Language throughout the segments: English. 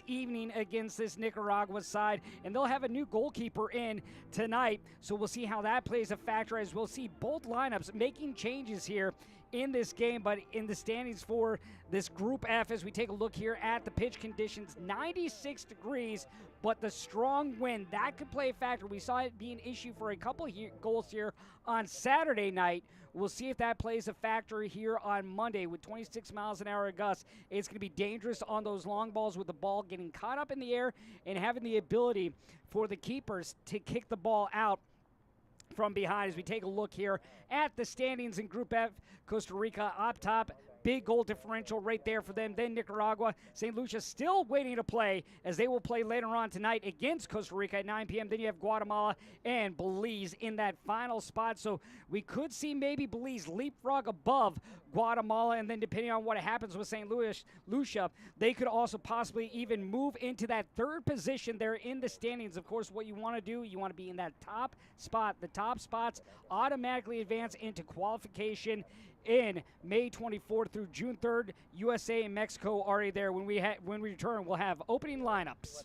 evening against this Nicaragua side, and they'll have a new goalkeeper in tonight, so we'll see how that plays a factor as we'll see both lineups making changes here in this game. But in the standings for this Group F, as we take a look here at the pitch conditions, 96 degrees, but the strong wind, that could play a factor. We saw it be an issue for a couple of goals here on Saturday night. We'll see if that plays a factor here on Monday with 26 miles an hour gusts. It's going to be dangerous on those long balls with the ball getting caught up in the air and having the ability for the keepers to kick the ball out from behind. As we take a look here at the standings in Group F, Costa Rica up top. Big goal differential right there for them. Then Nicaragua. St. Lucia still waiting to play, as they will play later on tonight against Costa Rica at 9 p.m. Then you have Guatemala and Belize in that final spot. So we could see maybe Belize leapfrog above Guatemala, and then depending on what happens with St. Lucia, they could also possibly even move into that third position there in the standings. Of course, what you want to do, you want to be in that top spot. The top spots automatically advance into qualification in May 24th through June 3rd. USA and Mexico are already there. When we return, we'll have opening lineups.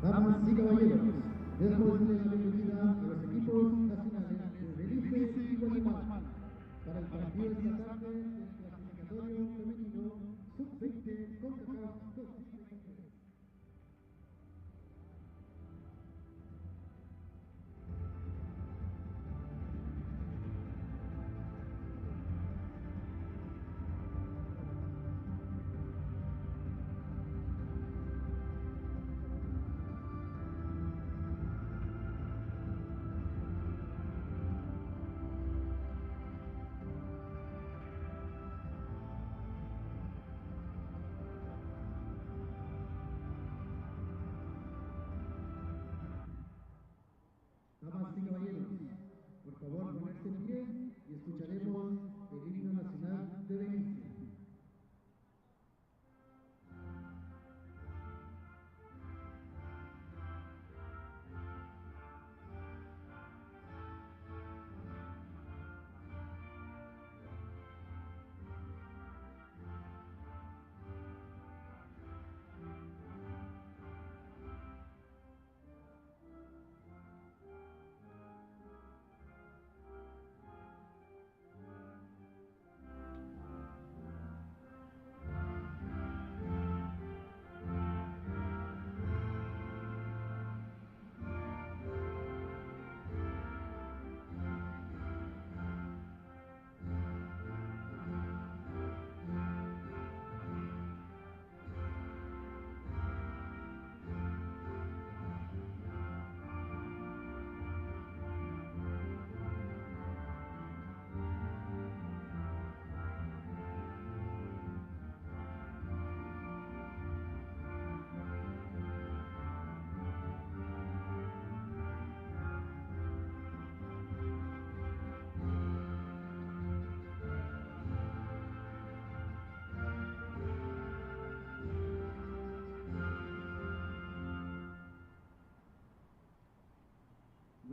Damas y caballeros, les damos la bienvenida a los equipos nacionales de Belice y Guatemala para el partido de esta tarde del clasificatorio femenino sub-20 Concacaf 2023. Damas y caballeros, por favor ponerse en pie y escucharemos el himno nacional de Belice.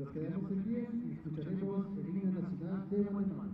Nos quedamos en pie y escucharemos el himno nacional de Guatemala.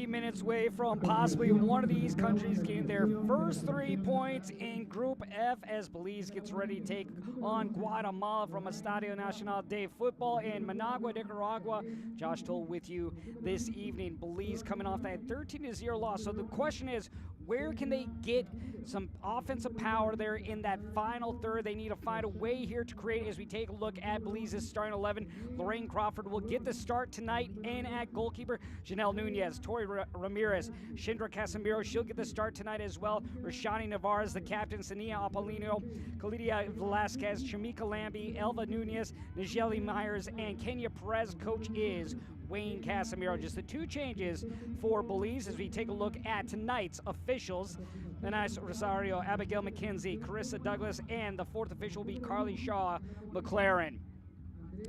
Minutes away from possibly one of these countries getting their first 3 points in Group F as Belize gets ready to take on Guatemala from Estadio Nacional de Football in Managua, Nicaragua. Josh Toll with you this evening. Belize coming off that 13-0 loss. So the question is, where can they get some offensive power there in that final third? They need to find a way here to create as we take a look at Belize's starting 11. Lorraine Crawford will get the start tonight, and at goalkeeper, Janelle Nunez, Tori Ramirez, Shindra Casemiro, she'll get the start tonight as well. Rashani Navarez, the captain, Sania Apollino, Kalidia Velasquez, Shamika Lambie, Elva Nunez, Nigeli Myers, and Kenya Perez. Coach is Wayne Casemiro. Just the 2 changes for Belize as we take a look at tonight's officials. Anais Rosario, Abigail McKenzie, Carissa Douglas, and the 4th official will be Carly Shaw McLaren.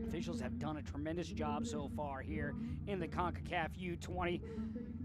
Officials have done a tremendous job so far here in the Concacaf U20.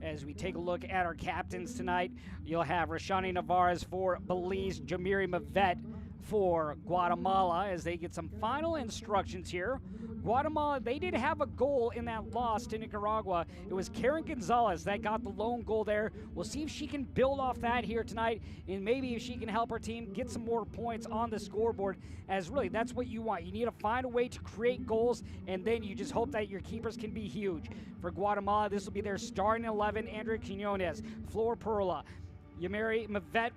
As we take a look at our captains tonight, you'll have Rashani Navarez for Belize, Jamiri Mavet for Guatemala as they get some final instructions here. Guatemala, they did have a goal in that loss to Nicaragua. It was Karen Gonzalez that got the lone goal there. We'll see if she can build off that here tonight, and maybe if she can help her team get some more points on the scoreboard, as really that's what you want. You need to find a way to create goals, and then you just hope that your keepers can be huge. For Guatemala, this will be their starting 11, Andrea Quinones, Flor Perla, Yamiri Mavet,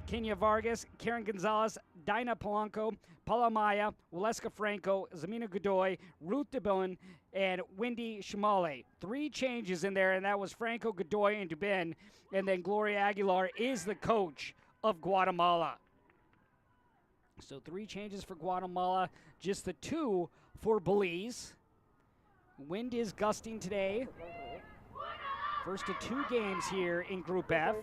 Kenya Vargas, Karen Gonzalez, Dinah Polanco, Paula Maya, Waleska Franco, Zamina Godoy, Ruth Dubin, and Wendy Shimale. 3 changes in there, and that was Franco, Godoy, and Dubin. And then Gloria Aguilar is the coach of Guatemala. So 3 changes for Guatemala, just the 2 for Belize. Wind is gusting today. First of 2 games here in Group F.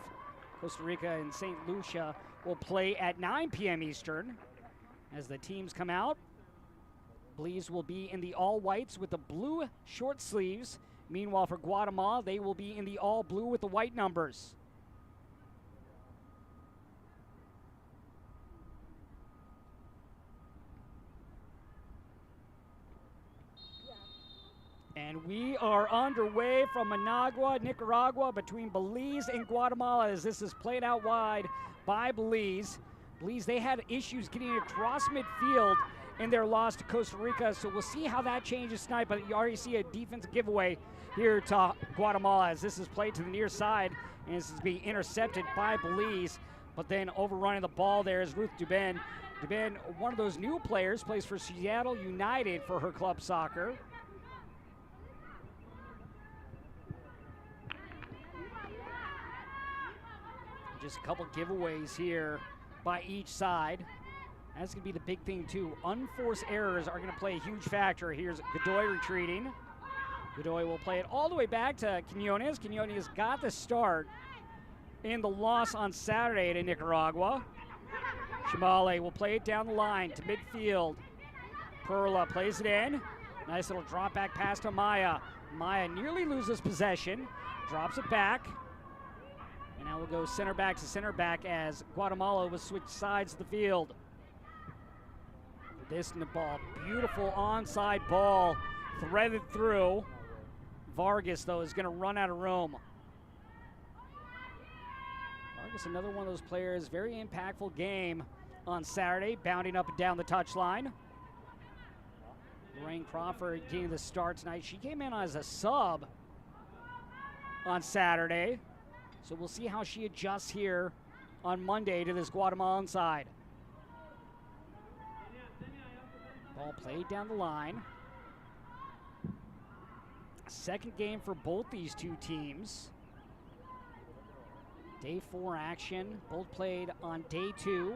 Costa Rica and St. Lucia will play at 9 p.m. Eastern. As the teams come out, Belize will be in the all-whites with the blue short sleeves. Meanwhile, for Guatemala, they will be in the all-blue with the white numbers. And we are underway from Managua, Nicaragua, between Belize and Guatemala as this is played out wide by Belize. Belize, they had issues getting across midfield in their loss to Costa Rica, so we'll see how that changes tonight, but you already see a defensive giveaway here to Guatemala as this is played to the near side, and this is being intercepted by Belize, but then overrunning the ball there is Ruth Dubin. Dubin, one of those new players, plays for Seattle United for her club soccer. Just a couple giveaways here by each side. That's going to be the big thing, too. Unforced errors are going to play a huge factor. Here's Godoy retreating. Godoy will play it all the way back to Quinones. Quinones got the start in the loss on Saturday to Nicaragua. Shimale will play it down the line to midfield. Perla plays it in. Nice little drop back pass to Maya. Maya nearly loses possession, drops it back. And now we'll go center back to center back as Guatemala will switch sides of the field. This in the ball, beautiful onside ball, threaded through. Vargas, though, is going to run out of room. Vargas, another one of those players, very impactful game on Saturday, bounding up and down the touchline. Lorraine Crawford getting the start tonight. She came in as a sub on Saturday, so we'll see how she adjusts here on Monday to this Guatemalan side. Ball played down the line. Second game for both these two teams. Day 4 action, both played on day 2.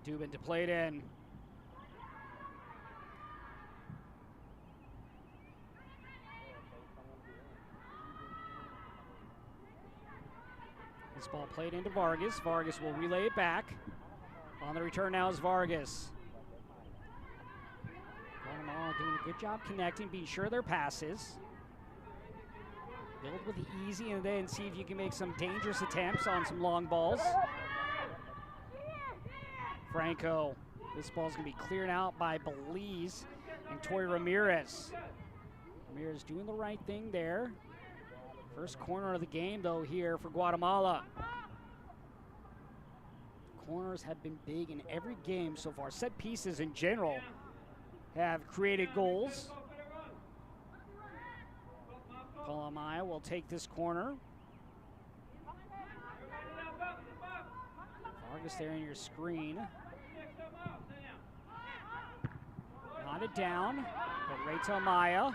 Dubin to play it in. This ball played into Vargas. Vargas will relay it back. On the return now is Vargas. Guatemala doing a good job connecting, being sure their passes. Build with the easy and then see if you can make some dangerous attempts on some long balls. Franco. This ball's going to be cleared out by Belize and Toy Ramirez. Ramirez doing the right thing there. First corner of the game, though, here for Guatemala. Corners have been big in every game so far. Set pieces in general have created goals. Palamaya will take this corner. Vargas there in your screen. Nodded down, but right to Maya.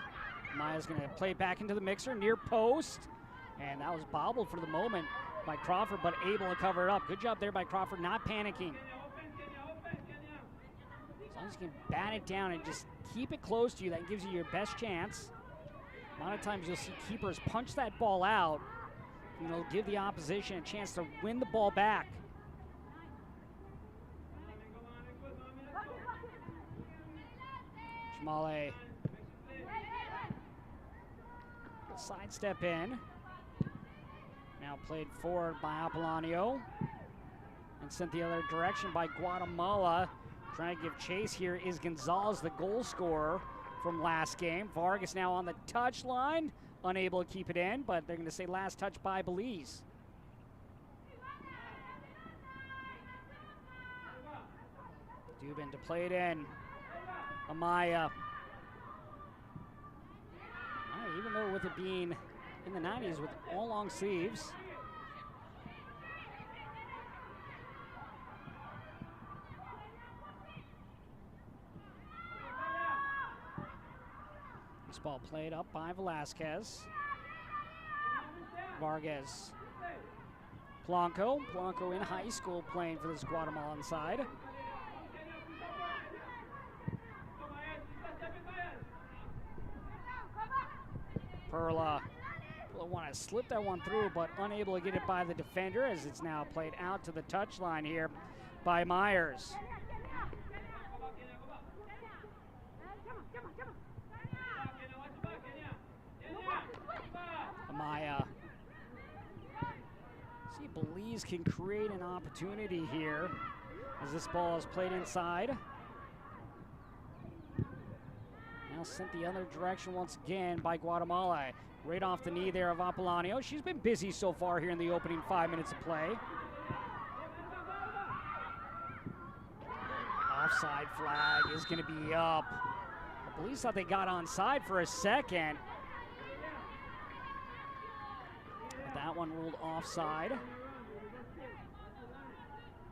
Maya's going to play back into the mixer, near post. And that was bobbled for the moment by Crawford, but able to cover it up. Good job there by Crawford, not panicking. As long as you can bat it down and just keep it close to you, that gives you your best chance. A lot of times you'll see keepers punch that ball out, give the opposition a chance to win the ball back. Jamale. Sidestep in. Now played forward by Apollonio. And sent the other direction by Guatemala. Trying to give chase here is Gonzalez, the goal scorer from last game. Vargas now on the touch line. Unable to keep it in, but they're going to say last touch by Belize. Dubin to play it in. Amaya. Even though with it being in the 90s with all long sleeves. This ball played up by Velasquez. Vargas. Blanco. Blanco in high school playing for this Guatemalan side. Perla will want to slip that one through, but unable to get it by the defender as it's now played out to the touchline here by Myers. Amaya. See, Belize can create an opportunity here as this ball is played inside. Now sent the other direction once again by Guatemala. Right off the knee there of Apollonio. She's been busy so far here in the opening 5 minutes of play. Offside flag is going to be up. The Belize thought they got onside for a second. But that one ruled offside.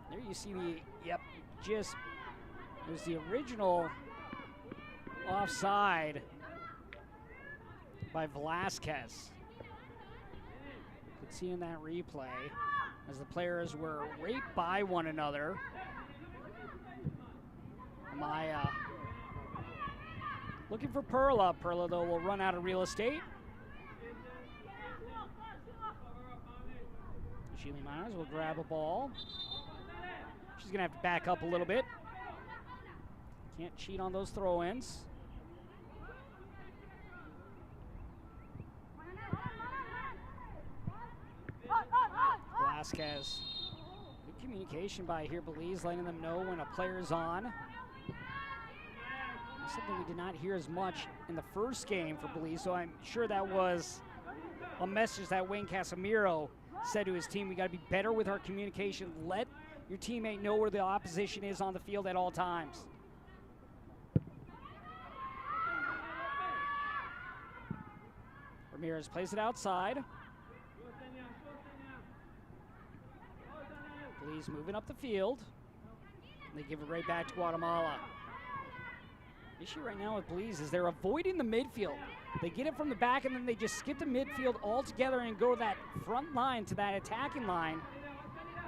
There you see there's the original offside by Velasquez. Could see in that replay as the players were right by one another. Maya looking for Perla. Perla, though, will run out of real estate. Sheely Myers will grab a ball. She's going to have to back up a little bit. Can't cheat on those throw-ins. Velasquez. Good communication by here, Belize, letting them know when a player is on. Something we did not hear as much in the first game for Belize, so I'm sure that was a message that Wayne Casemiro said to his team. We got to be better with our communication. Let your teammate know where the opposition is on the field at all times. Ramirez plays it outside. Belize moving up the field. And they give it right back to Guatemala. The issue right now with Belize is they're avoiding the midfield. They get it from the back and then they just skip the midfield altogether and go that front line to that attacking line.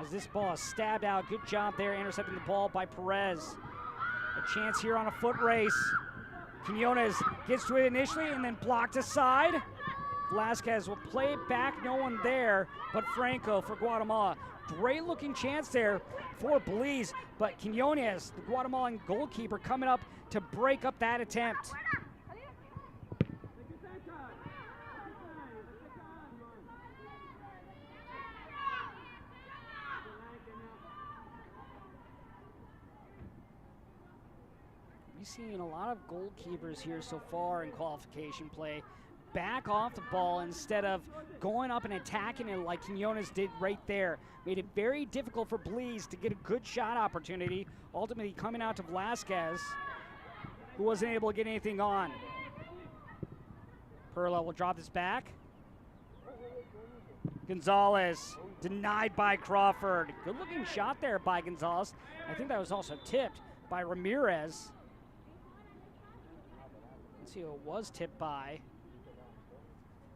As this ball is stabbed out. Good job there intercepting the ball by Perez. A chance here on a foot race. Quinones gets to it initially and then blocked aside. Velasquez will play it back, no one there, but Franco for Guatemala. Great looking chance there for Belize, but Quinones, the Guatemalan goalkeeper, coming up to break up that attempt. We've seen a lot of goalkeepers here so far in qualification play back off the ball instead of going up and attacking it like Quinones did right there. Made it very difficult for Belize to get a good shot opportunity, ultimately coming out to Velasquez, who wasn't able to get anything on. Perla will drop this back. Gonzalez denied by Crawford. Good looking shot there by Gonzalez. I think that was also tipped by Ramirez. Let's see who it was tipped by.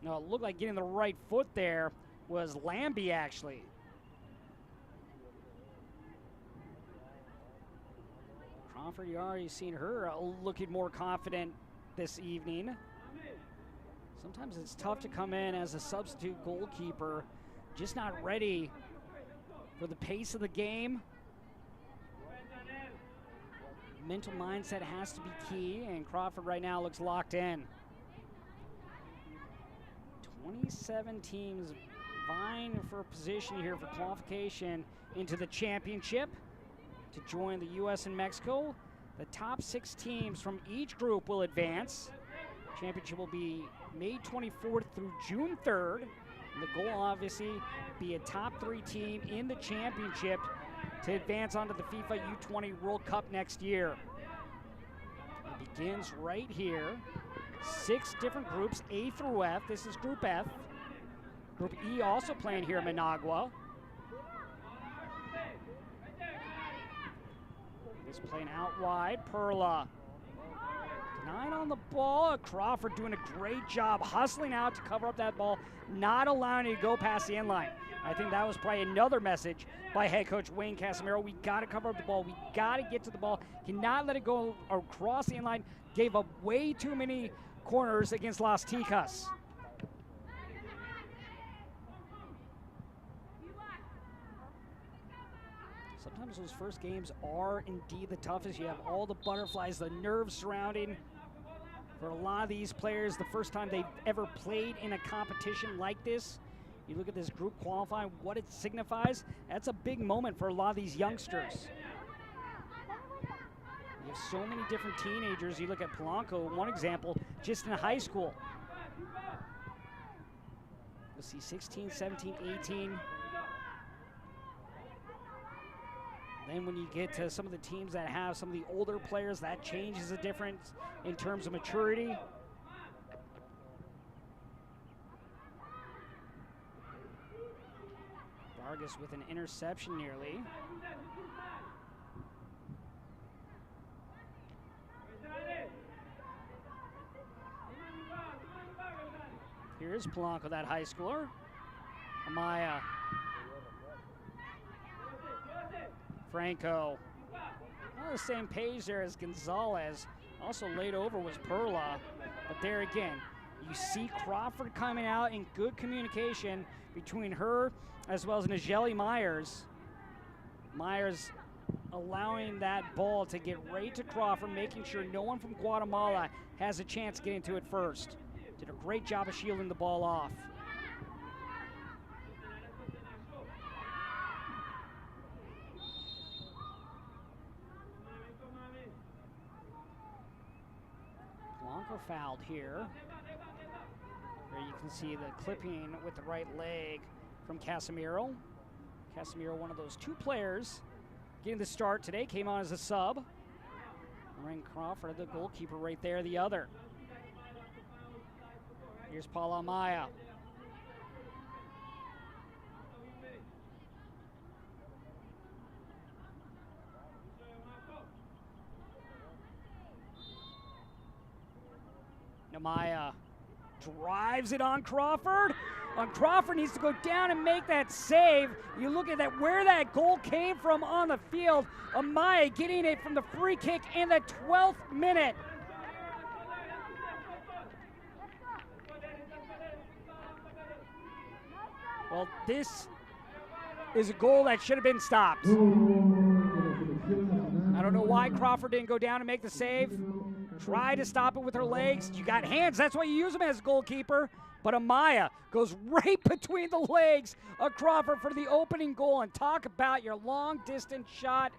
No, it looked like getting the right foot there was Lambie, actually. Crawford, you already seen her looking more confident this evening. Sometimes it's tough to come in as a substitute goalkeeper, just not ready for the pace of the game. Mental mindset has to be key, and Crawford right now looks locked in. 27 teams vying for a position here for qualification into the championship to join the U.S. and Mexico. The top 6 teams from each group will advance. Championship will be May 24th through June 3rd. And the goal, obviously, be a top 3 team in the championship to advance onto the FIFA U20 World Cup next year. It begins right here. 6 different groups, A through F. This is Group F. Group E also playing here in Managua. This playing out wide. Perla denying on the ball. Crawford doing a great job hustling out to cover up that ball, not allowing it to go past the end line. I think that was probably another message by head coach Wayne Casemiro. We got to cover up the ball. We got to get to the ball. Cannot let it go across the end line. Gave up way too many corners against Las Ticas. Sometimes those first games are indeed the toughest. You have all the butterflies, the nerves surrounding. For a lot of these players, the first time they've ever played in a competition like this. You look at this group qualifying, what it signifies. That's a big moment for a lot of these youngsters. You have so many different teenagers. You look at Polanco, one example, just in high school. You'll see 16, 17, 18. Then when you get to some of the teams that have some of the older players, that changes the difference in terms of maturity. Vargas with an interception nearly. Here's Polanco, that high schooler. Amaya. Franco. On the same page there as Gonzalez. Also laid over was Perla. But there again, you see Crawford coming out in good communication between her as well as Nigeli Myers. Myers allowing that ball to get right to Crawford, making sure no one from Guatemala has a chance getting to it first. Did a great job of shielding the ball off. Blanco fouled here. There you can see the clipping with the right leg from Casemiro. Casemiro, one of those two players getting the start today, came on as a sub. Ryan Crawford, the goalkeeper right there, the other. Here's Paul Amaya. Amaya drives it on Crawford. Crawford needs to go down and make that save. You look at that, where that goal came from on the field. Amaya getting it from the free kick in the 12th minute. Well, this is a goal that should have been stopped. I don't know why Crawford didn't go down and make the save. Try to stop it with her legs. You got hands, that's why you use them as a goalkeeper. But Amaya goes right between the legs of Crawford for the opening goal. And talk about your long-distance shot.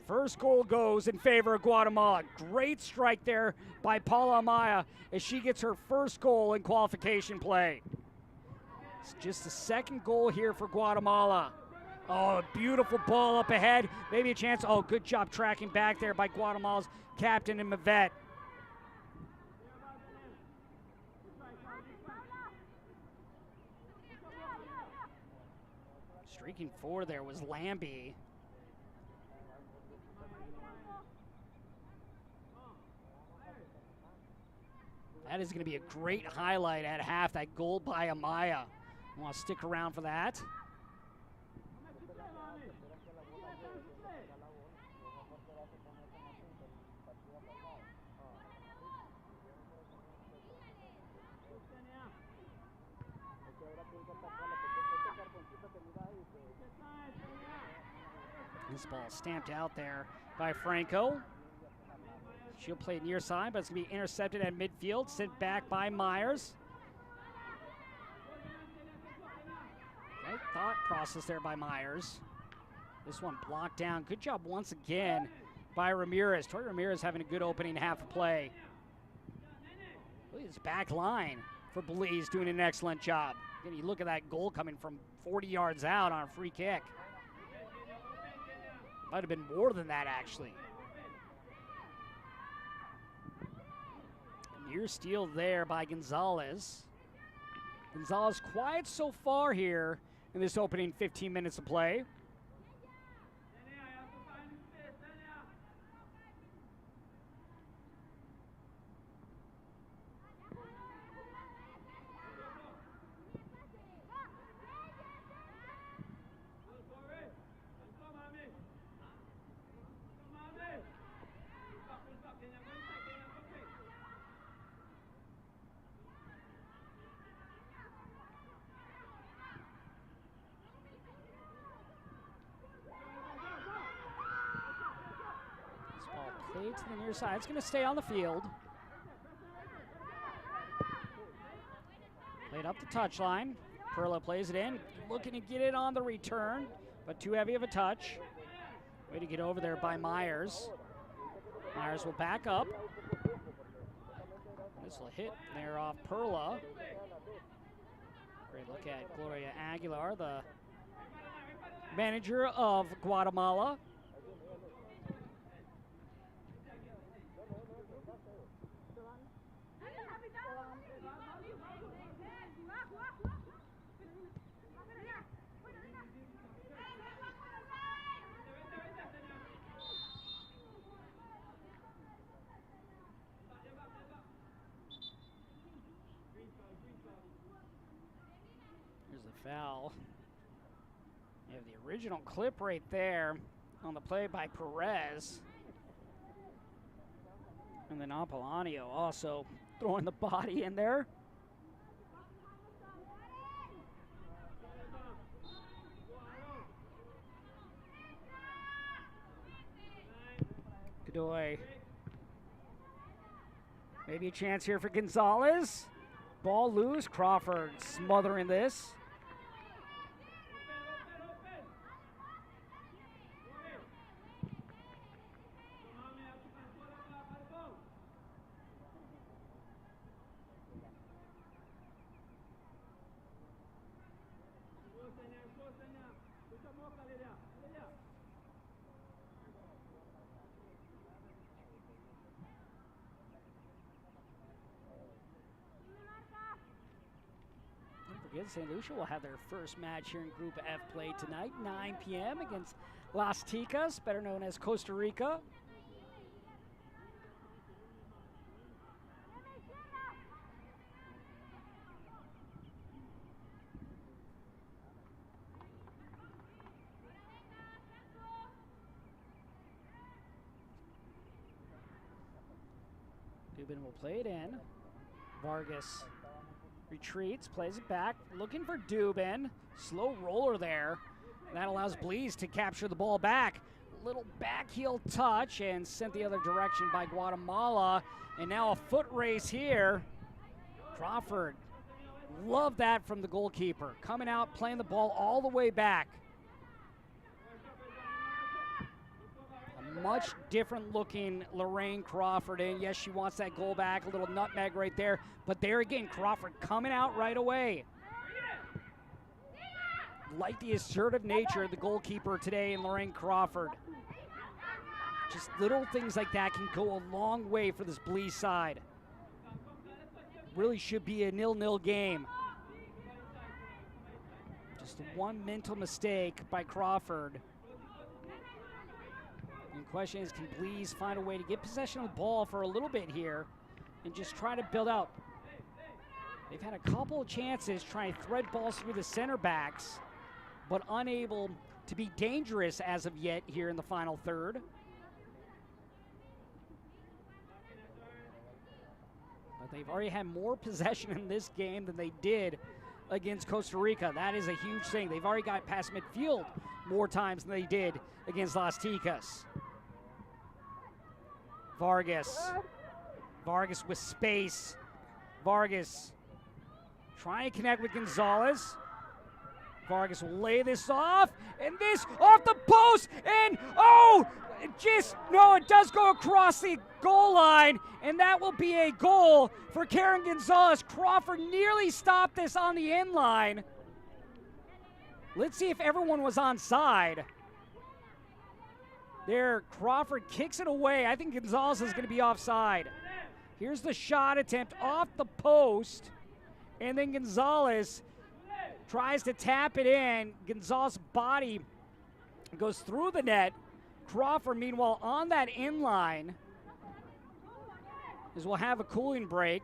First goal goes in favor of Guatemala. Great strike there by Paula Amaya as she gets her first goal in qualification play. It's just the second goal here for Guatemala. Oh, a beautiful ball up ahead. Maybe a chance. Oh, good job tracking back there by Guatemala's captain and Mavet. Streaking forward there was Lambie. That is going to be a great highlight at half, that goal by Amaya. I want to stick around for that. This ball stamped out there by Franco. She'll play near side, but it's going to be intercepted at midfield, sent back by Myers. Right thought process there by Myers. This one blocked down. Good job once again by Ramirez. Tori Ramirez having a good opening half of play. Look at his back line for Belize doing an excellent job. Again, you look at that goal coming from 40 yards out on a free kick. Might have been more than that, actually. Near steal there by Gonzalez. Gonzalez quiet so far here in this opening 15 minutes of play. Played to the near side. It's going to stay on the field. Played up the touchline. Perla plays it in. Looking to get it on the return, but too heavy of a touch. Way to get over there by Myers. Myers will back up. This will hit there off Perla. Great look at Gloria Aguilar, the manager of Guatemala. Foul. You have the original clip right there on the play by Perez. And then Apollonio also throwing the body in there. enjoy. Maybe a chance here for Gonzalez. Ball loose. Crawford smothering this. St. Lucia will have their first match here in Group F play tonight, 9 p.m. against Las Ticas, better known as Costa Rica. Dubin will play it in. Vargas retreats, plays it back, looking for Dubin. Slow roller there. That allows Belize to capture the ball back. Little back heel touch and sent the other direction by Guatemala. And now a foot race here. Crawford, love that from the goalkeeper. Coming out, playing the ball all the way back. A much different looking Lorraine Crawford in. Yes, she wants that goal back, a little nutmeg right there. But there again, Crawford coming out right away. Like the assertive nature of the goalkeeper today in Lorraine Crawford. Just little things like that can go a long way for this Belize side. Really should be a 0-0 game. Just one mental mistake by Crawford. And the question is, can Belize find a way to get possession of the ball for a little bit here and just try to build out? They've had a couple of chances trying to thread balls through the center backs, but unable to be dangerous as of yet here in the final third. But they've already had more possession in this game than they did against Costa Rica. That is a huge thing. They've already got past midfield more times than they did against Las Ticas. Vargas with space. Vargas trying to connect with Gonzalez. Vargas will lay this off, and this off the post, and it does go across the goal line, and that will be a goal for Karen Gonzalez. Crawford nearly stopped this on the end line. Let's see if everyone was onside. There, Crawford kicks it away. I think Gonzalez is going to be offside. Here's the shot attempt off the post, and then Gonzalez tries to tap it in. Gonzalez's body goes through the net. Crawford, meanwhile, on that in line, as we'll have a cooling break.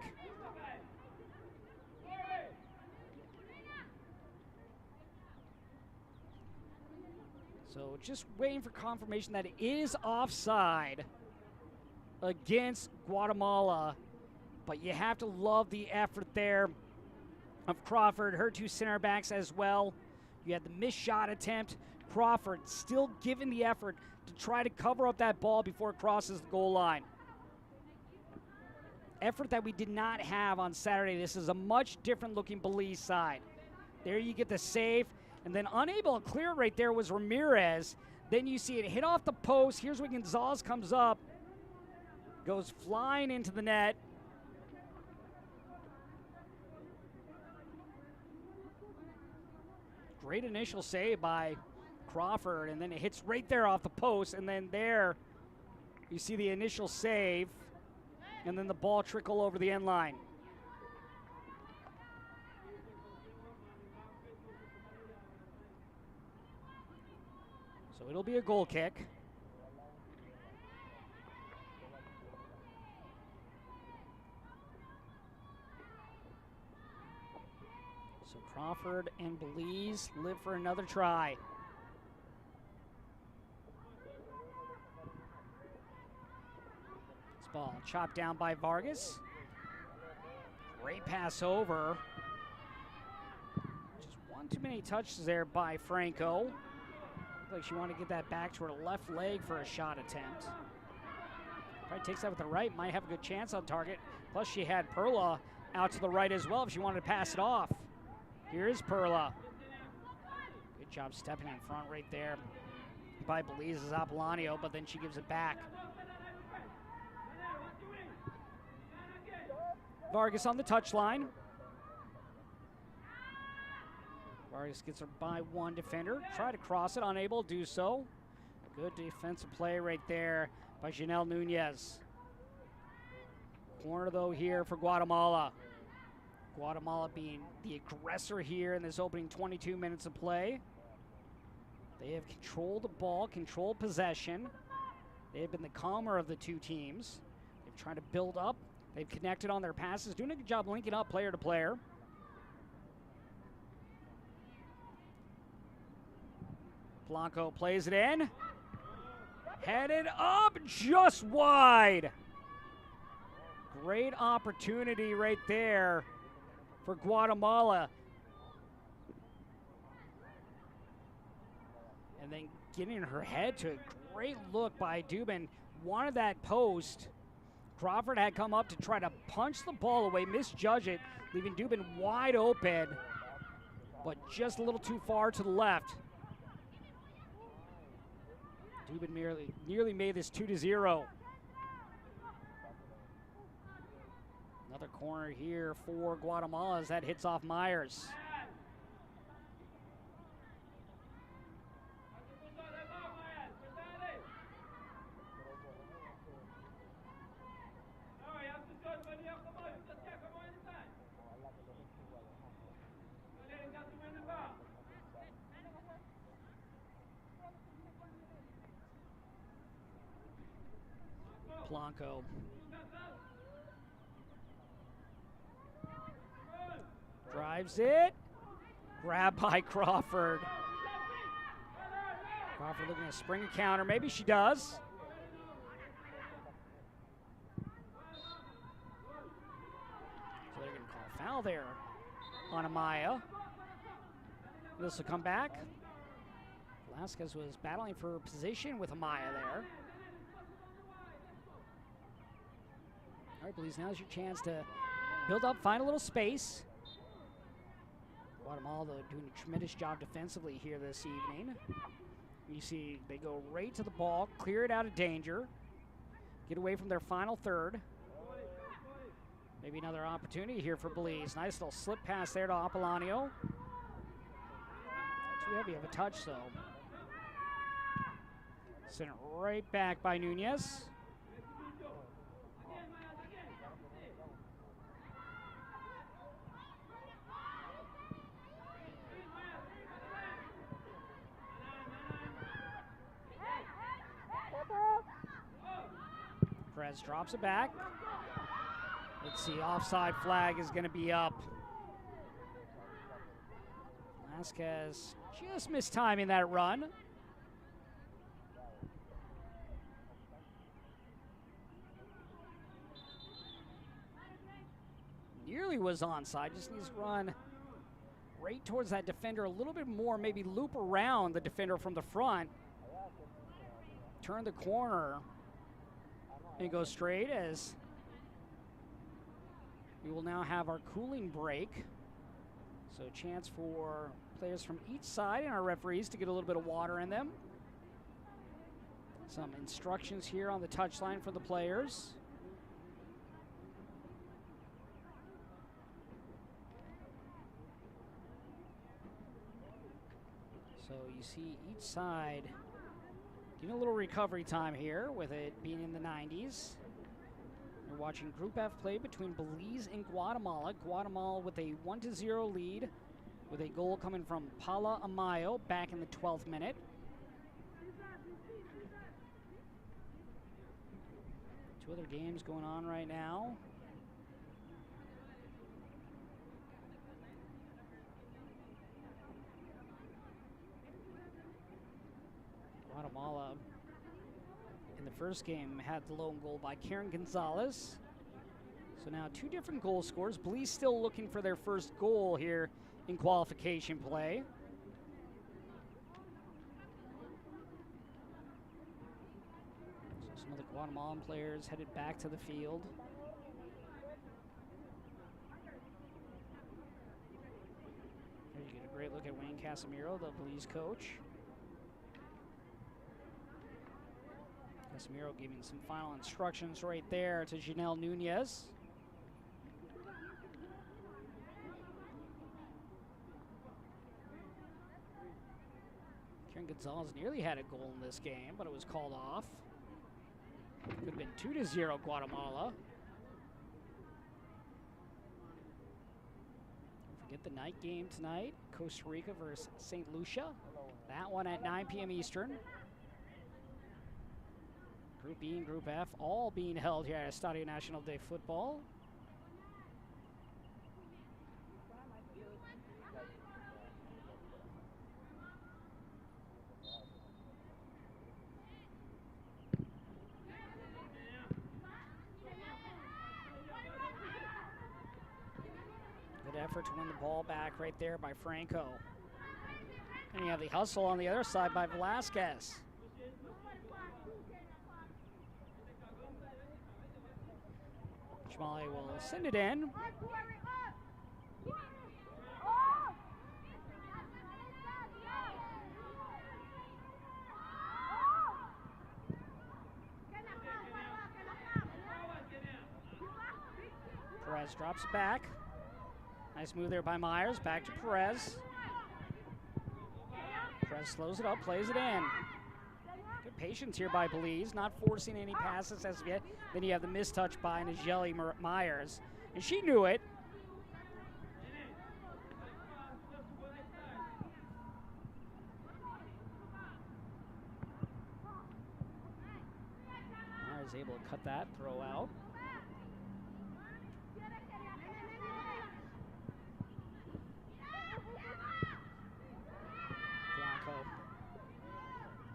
So just waiting for confirmation that it is offside against Guatemala. But you have to love the effort there of Crawford, her two center backs as well. You had the missed shot attempt. Crawford still giving the effort to try to cover up that ball before it crosses the goal line. Effort that we did not have on Saturday. This is a much different looking Belize side. There you get the save, and then unable to clear right there was Ramirez. Then you see it hit off the post. Here's where Gonzalez comes up, goes flying into the net. Great initial save by Crawford, and then it hits right there off the post, and then there you see the initial save, and then the ball trickle over the end line. So it'll be a goal kick. So Crawford and Belize live for another try. This ball chopped down by Vargas. Great pass over. Just one too many touches there by Franco. Looked like she wanted to get that back to her left leg for a shot attempt. Probably takes that with the right, might have a good chance on target. Plus she had Perla out to the right as well if she wanted to pass it off. Here's Perla. Good job stepping in front right there by Belize's Apollonio, but then she gives it back. Vargas on the touchline. Vargas gets her by one defender. Try to cross it, unable to do so. Good defensive play right there by Janelle Nunez. Corner though here for Guatemala. Guatemala being the aggressor here in this opening 22 minutes of play. They have controlled the ball, controlled possession. They have been the calmer of the two teams. They've tried to build up. They've connected on their passes, doing a good job linking up player to player. Blanco plays it in. Headed up just wide. Great opportunity right there for Guatemala. And then getting her head to a great look by Dubin. Wanted that post. Crawford had come up to try to punch the ball away, misjudge it, leaving Dubin wide open, but just a little too far to the left. Dubin nearly made this 2-0. Another corner here for Guatemala as that hits off Myers. Blanco. Drives it. Grabbed by Crawford. Crawford looking to spring a counter. Maybe she does. So they're going to call a foul there on Amaya. This will come back. Velasquez was battling for position with Amaya there. All right, Belize, now's your chance to build up, find a little space. Guatemala, though, doing a tremendous job defensively here this evening. You see they go right to the ball, clear it out of danger, get away from their final third. Maybe another opportunity here for Belize. Nice little slip pass there to Apollonio. Too heavy of a touch, though. Sent it right back by Nunez. Perez drops it back. Let's see, offside flag is going to be up. Velasquez just missed timing that run. Nearly was onside, just needs to run right towards that defender a little bit more, maybe loop around the defender from the front. Turn the corner and go straight as we will now have our cooling break. So a chance for players from each side and our referees to get a little bit of water in them. Some instructions here on the touchline for the players. So you see each side getting a little recovery time here with it being in the 90s. We're watching Group F play between Belize and Guatemala. Guatemala with a 1-0 lead with a goal coming from Paula Amayo back in the 12th minute. Two other games going on right now. Guatemala in the first game had the lone goal by Karen Gonzalez. So now two different goal scorers. Belize still looking for their first goal here in qualification play. So Some of the Guatemalan players headed back to the field. Here you get a great look at Wayne Casimiro, the Belize coach. Casimiro giving some final instructions right there to Janelle Nunez. Karen Gonzalez nearly had a goal in this game, but it was called off. Could have been 2-0 Guatemala. Don't forget the night game tonight, Costa Rica versus St. Lucia. That one at 9 p.m. Eastern. Group B and Group F all being held here at Estadio Nacional de Football. Good effort to win the ball back right there by Franco. And you have the hustle on the other side by Velasquez. Jamali will send it in. Perez drops it back. Nice move there by Myers. Back to Perez. Perez slows it up, plays it in. Good patience here by Belize, not forcing any passes as of yet. Then you have the mistouch by Najeli Myers, and she knew it. Myers able to cut that throw out.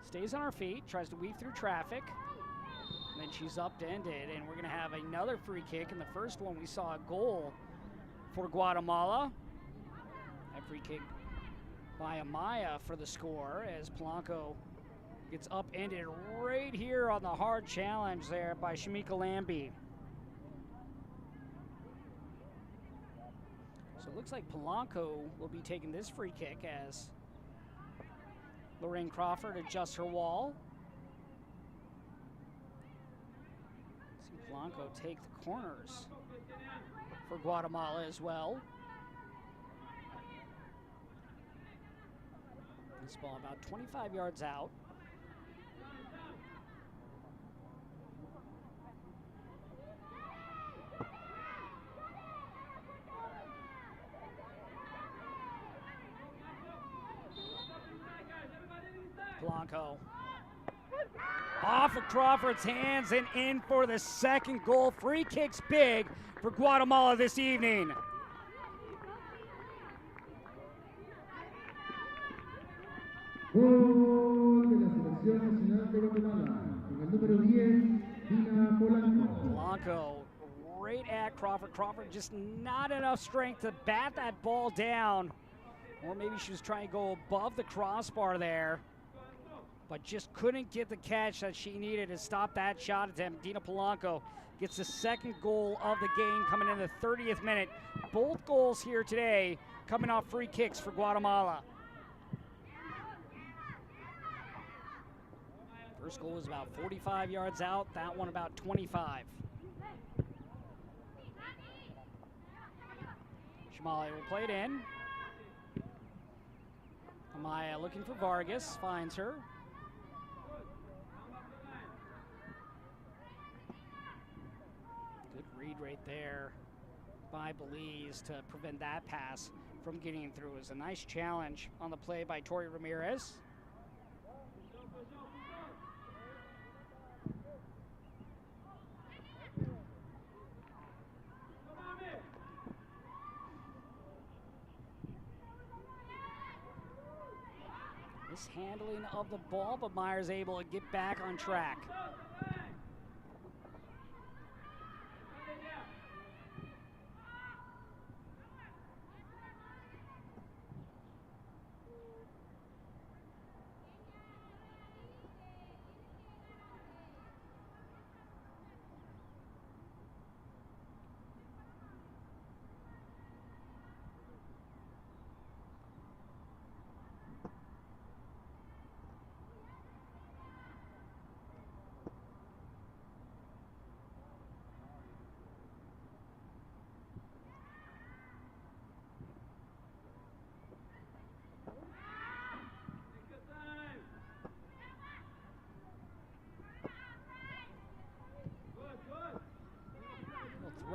Stays on her feet, tries to weave through traffic, and then she's upended, and we're going to have another free kick. In the first one, we saw a goal for Guatemala. That free kick by Amaya for the score as Polanco gets upended right here on the hard challenge there by Shamika Lambie. So it looks like Polanco will be taking this free kick as Lorraine Crawford adjusts her wall. See Blanco take the corners for Guatemala as well. This ball about 25 yards out. Blanco off of Crawford's hands and in for the second goal. Free kick's big for Guatemala this evening. Gol de la Selección Nacional de Guatemala con el número 10, Dina Polanco. Blanco right at Crawford. Crawford just not enough strength to bat that ball down. Or maybe she was trying to go above the crossbar there, but just couldn't get the catch that she needed to stop that shot attempt. Dina Polanco gets the second goal of the game coming in the 30th minute. Both goals here today coming off free kicks for Guatemala. First goal was about 45 yards out, that one about 25. Shamali will play it in. Amaya looking for Vargas, finds her. Good read right there by Belize to prevent that pass from getting through. It was a nice challenge on the play by Tori Ramirez. Mishandling of the ball, but Myers able to get back on track.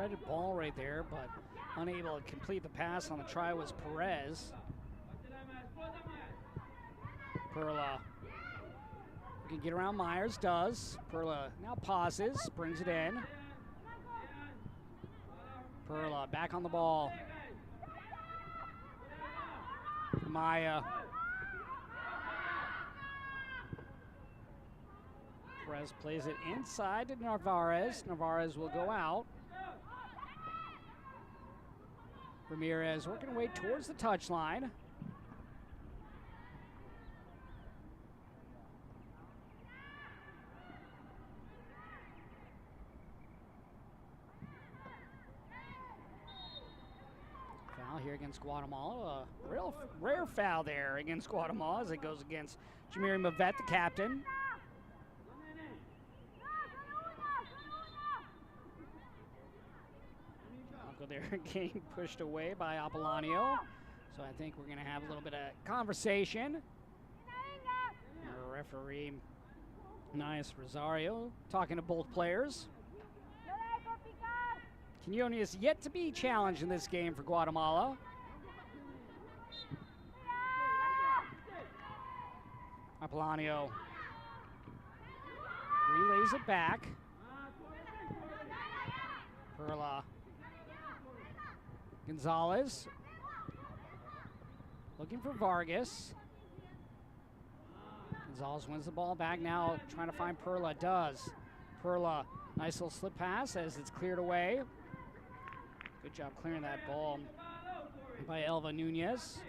threaded ball right there, but unable to complete the pass on the try was Perez. Perla can get around Myers, does. Perla now pauses, brings it in. Perla back on the ball. Maya. Perez plays it inside to Narvaez. Narvaez will go out. Ramirez working away towards the touchline. Foul here against Guatemala. A real rare foul there against Guatemala as it goes against Jamiri Mavet, the captain. They're getting pushed away by Apollonio. So I think we're going to have a little bit of conversation. Our referee, Nias Rosario, talking to both players. Quinones is yet to be challenged in this game for Guatemala. Apollonio relays it back. Perla. Gonzalez looking for Vargas. Gonzalez wins the ball back now, trying to find Perla. Does. Perla, nice little slip pass as it's cleared away. Good job clearing that ball by Elva Nunez.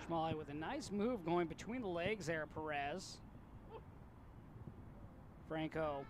Schmalley with a nice move going between the legs there, Perez. Franco.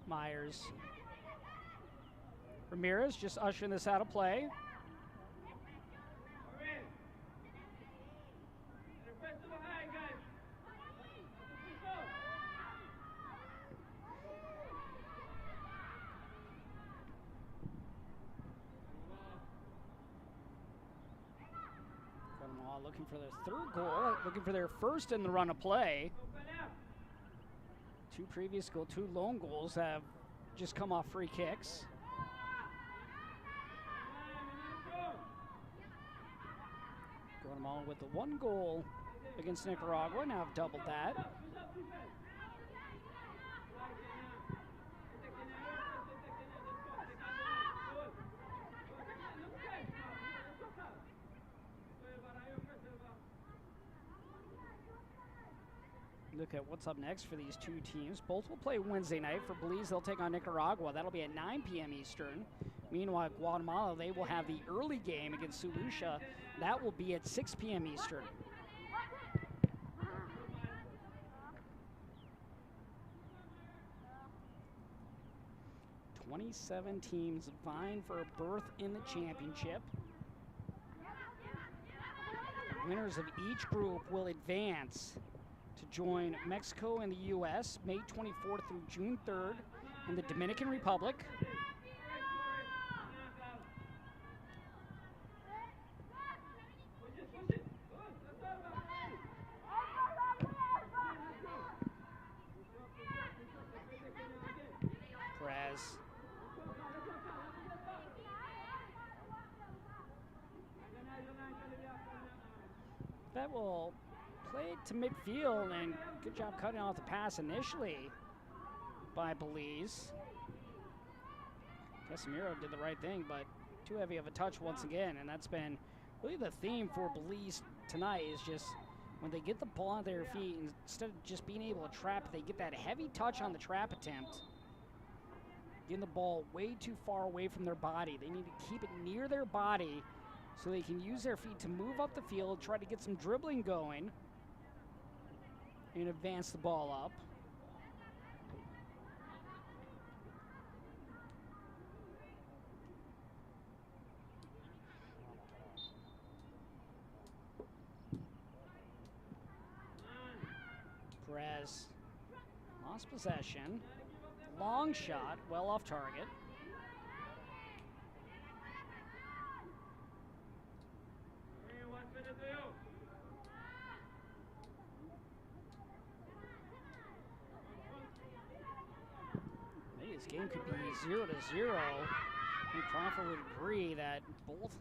Myers. Ramirez just ushering this out of play. Guatemala looking for their third goal, looking for their first in the run of play. Two previous goals, two lone goals have just come off free kicks. Guatemala with the one goal against Nicaragua, now have doubled that. Look at what's up next for these two teams. Both will play Wednesday night. For Belize, they'll take on Nicaragua. That'll be at 9 p.m. Eastern. Meanwhile, Guatemala, they will have the early game against St. Lucia. That will be at 6 p.m. Eastern. "27 teams vying for a berth in the championship. Winners of each group will advance to join Mexico and the U.S. May 24th through June 3rd in the Dominican Republic. Perez. That will play to midfield, and good job cutting off the pass initially by Belize. Casemiro did the right thing, but too heavy of a touch once again, and that's been really the theme for Belize tonight is just when they get the ball on their feet, instead of just being able to trap, they get that heavy touch on the trap attempt, getting the ball way too far away from their body. They need to keep it near their body so they can use their feet to move up the field, try to get some dribbling going, and advance the ball up. Perez lost possession. Long shot, well off target. Maybe this game could be 0-0. I think Crawford would agree that both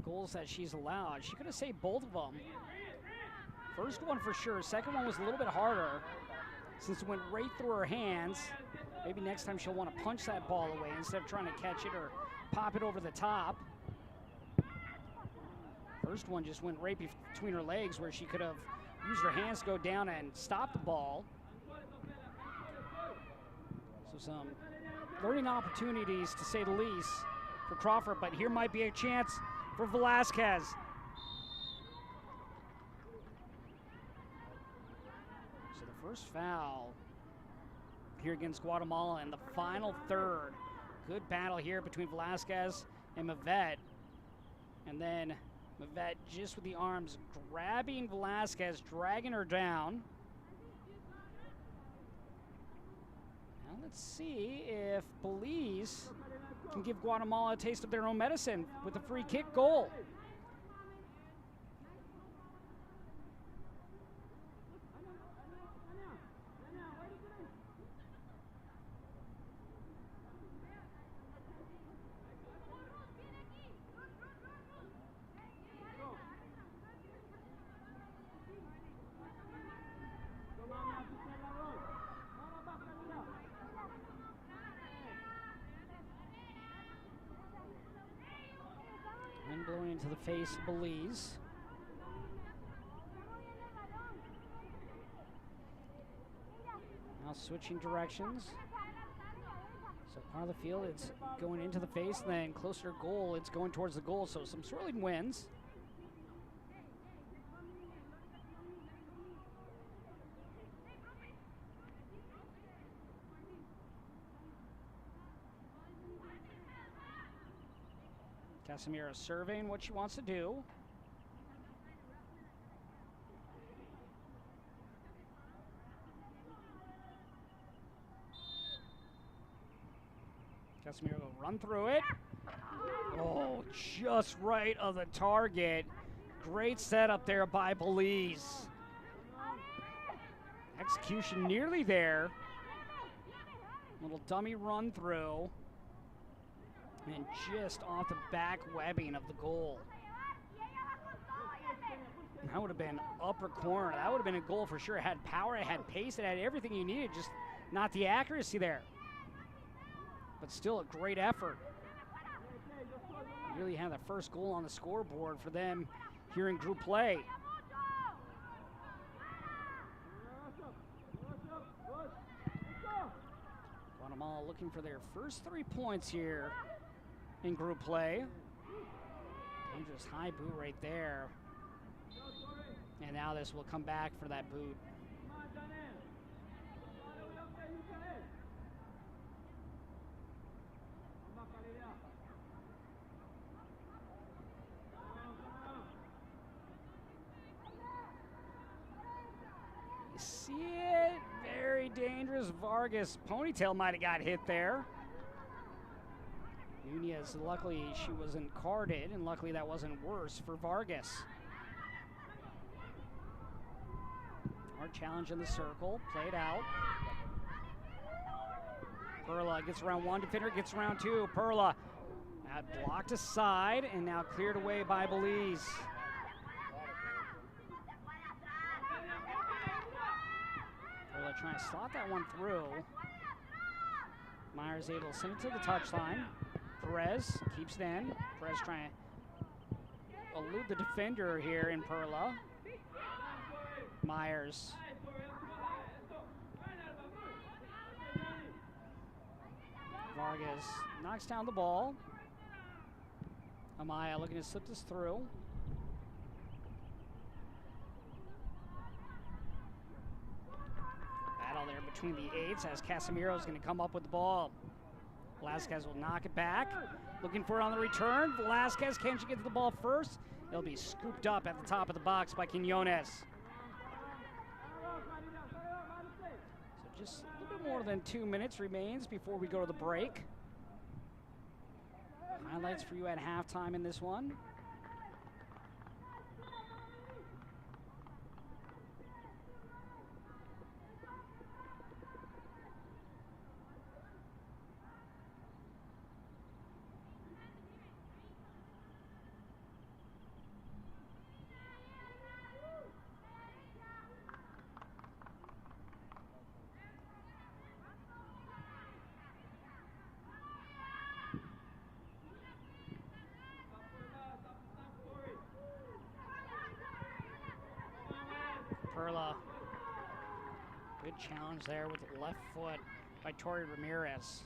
goals that she's allowed, she could have saved both of them. First one for sure. Second one was a little bit harder since it went right through her hands. Maybe next time she'll want to punch that ball away instead of trying to catch it or pop it over the top. First one just went right between her legs where she could have used her hands to go down and stop the ball. So some learning opportunities, to say the least, for Crawford, but here might be a chance for Velasquez. So the first foul here against Guatemala in the final third. Good battle here between Velasquez and Mavet. And then Mavet just with the arms grabbing Velasquez, dragging her down. Now let's see if Belize can give Guatemala a taste of their own medicine with a free kick goal. Wind blowing into the face of Belize. Now switching directions. So part of the field, it's going into the face, and then closer to goal, it's going towards the goal. So some swirling winds. Casemiro surveying what she wants to do. Casemiro will run through it. Oh, just right of the target. Great setup there by Belize. Execution nearly there. Little dummy run through. And just off the back webbing of the goal. That would have been upper corner. That would have been a goal for sure. It had power, it had pace, it had everything you needed, just not the accuracy there. But still a great effort. Really had the first goal on the scoreboard for them here in group play. Guatemala looking for their first 3 points here in group play. Dangerous high boot right there. And now this will come back for that boot. You see it? Very dangerous. Vargas' ponytail might have got hit there. Nunez, luckily she wasn't carded, and luckily that wasn't worse for Vargas. Hard challenge in the circle, played out. Perla gets around one defender, gets around two. Perla blocked aside and now cleared away by Belize. Perla trying to slot that one through. Myers able to send it to the touchline. Perez keeps it in. Perez trying to elude the defender here in Perla. Myers. Vargas knocks down the ball. Amaya looking to slip this through. Battle there between the eights as Casemiro is going to come up with the ball. Velasquez will knock it back. Looking for it on the return. Velasquez, can she get to the ball first? It'll be scooped up at the top of the box by Quinones. So just a little bit more than 2 minutes remains before we go to the break. Highlights for you at halftime in this one. Perla. Good challenge there with the left foot by Tori Ramirez.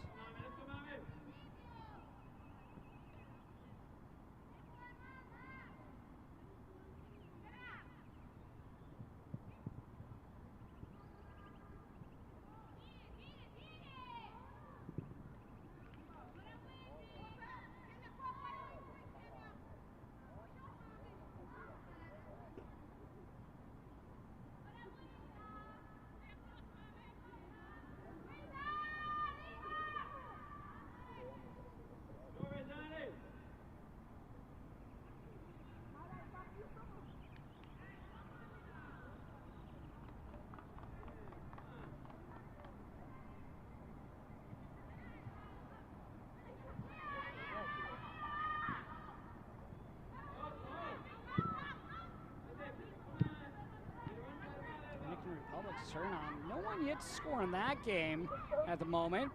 Republic's turn on. No one yet to score in that game at the moment.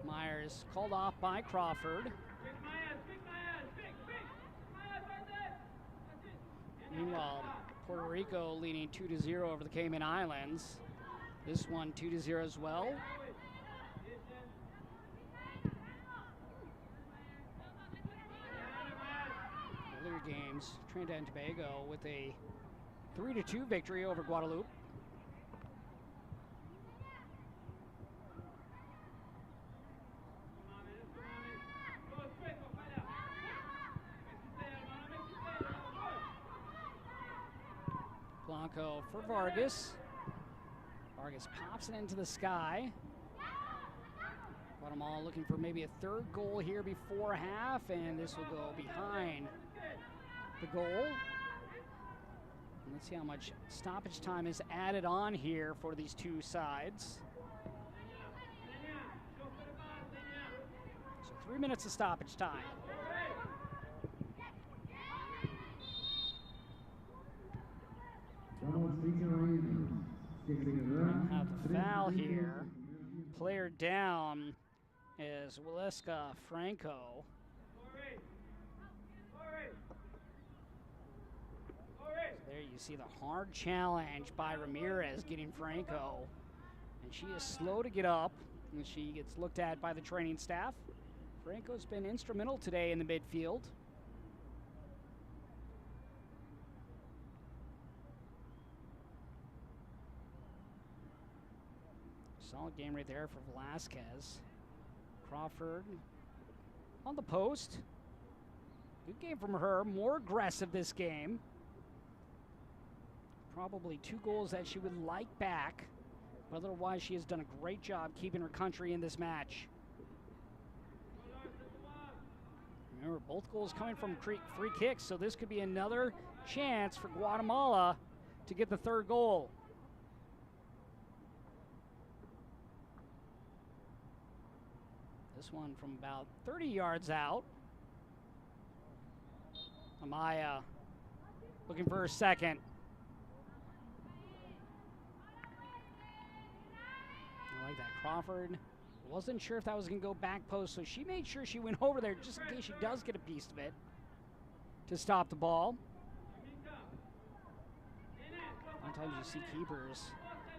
Myers called off by Crawford. Meanwhile, Puerto Rico leading 2-0 over the Cayman Islands. This one 2-0 as well. Earlier games, Trinidad and Tobago with a 3-2 victory over Guadeloupe. Blanco for Vargas. Vargas pops it into the sky. Guatemala looking for maybe a third goal here before half, and this will go behind the goal. Let's see how much stoppage time is added on here for these two sides. So 3 minutes of stoppage time. We'll have the foul here. Player down is Waleska Franco. There you see the hard challenge by Ramirez getting Franco. And she is slow to get up, and she gets looked at by the training staff. Franco's been instrumental today in the midfield. Solid game right there for Velasquez. Crawford on the post. Good game from her, more aggressive this game. Probably 2 goals that she would like back, but otherwise she has done a great job keeping her country in this match. Remember, both goals coming from free kicks, so this could be another chance for Guatemala to get the third goal. This one from about 30 yards out. Amaya looking for her second. I like that. Crawford Wasn't sure if that was going to go back post, so she made sure she went over there just in case she does get a piece of it to stop the ball. Sometimes you see keepers,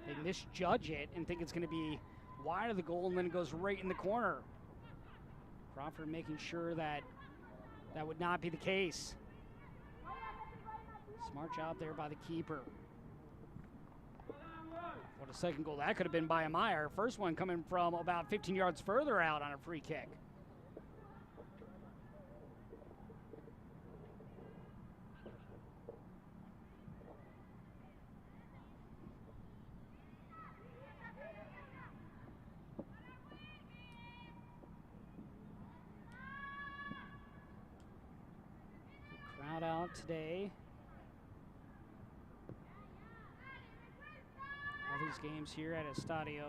they misjudge it and think it's going to be wide of the goal, and then it goes right in the corner. Crawford making sure that that would not be the case. Smart job there by the keeper. What a second goal that could have been by Amaya. First one coming from about 15 yards further out on a free kick. Crowd out today. All these games here at Estadio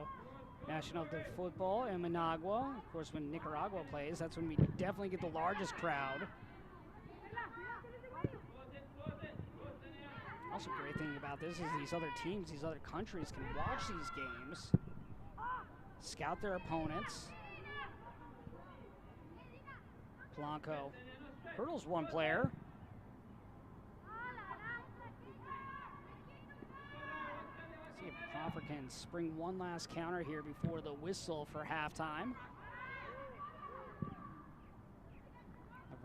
Nacional de Football in Managua. Of course, when Nicaragua plays, that's when we definitely get the largest crowd. Also, great thing about this is these other teams, these other countries can watch these games, scout their opponents. Polanco hurdles one player. See if Crawford can spring one last counter here before the whistle for halftime.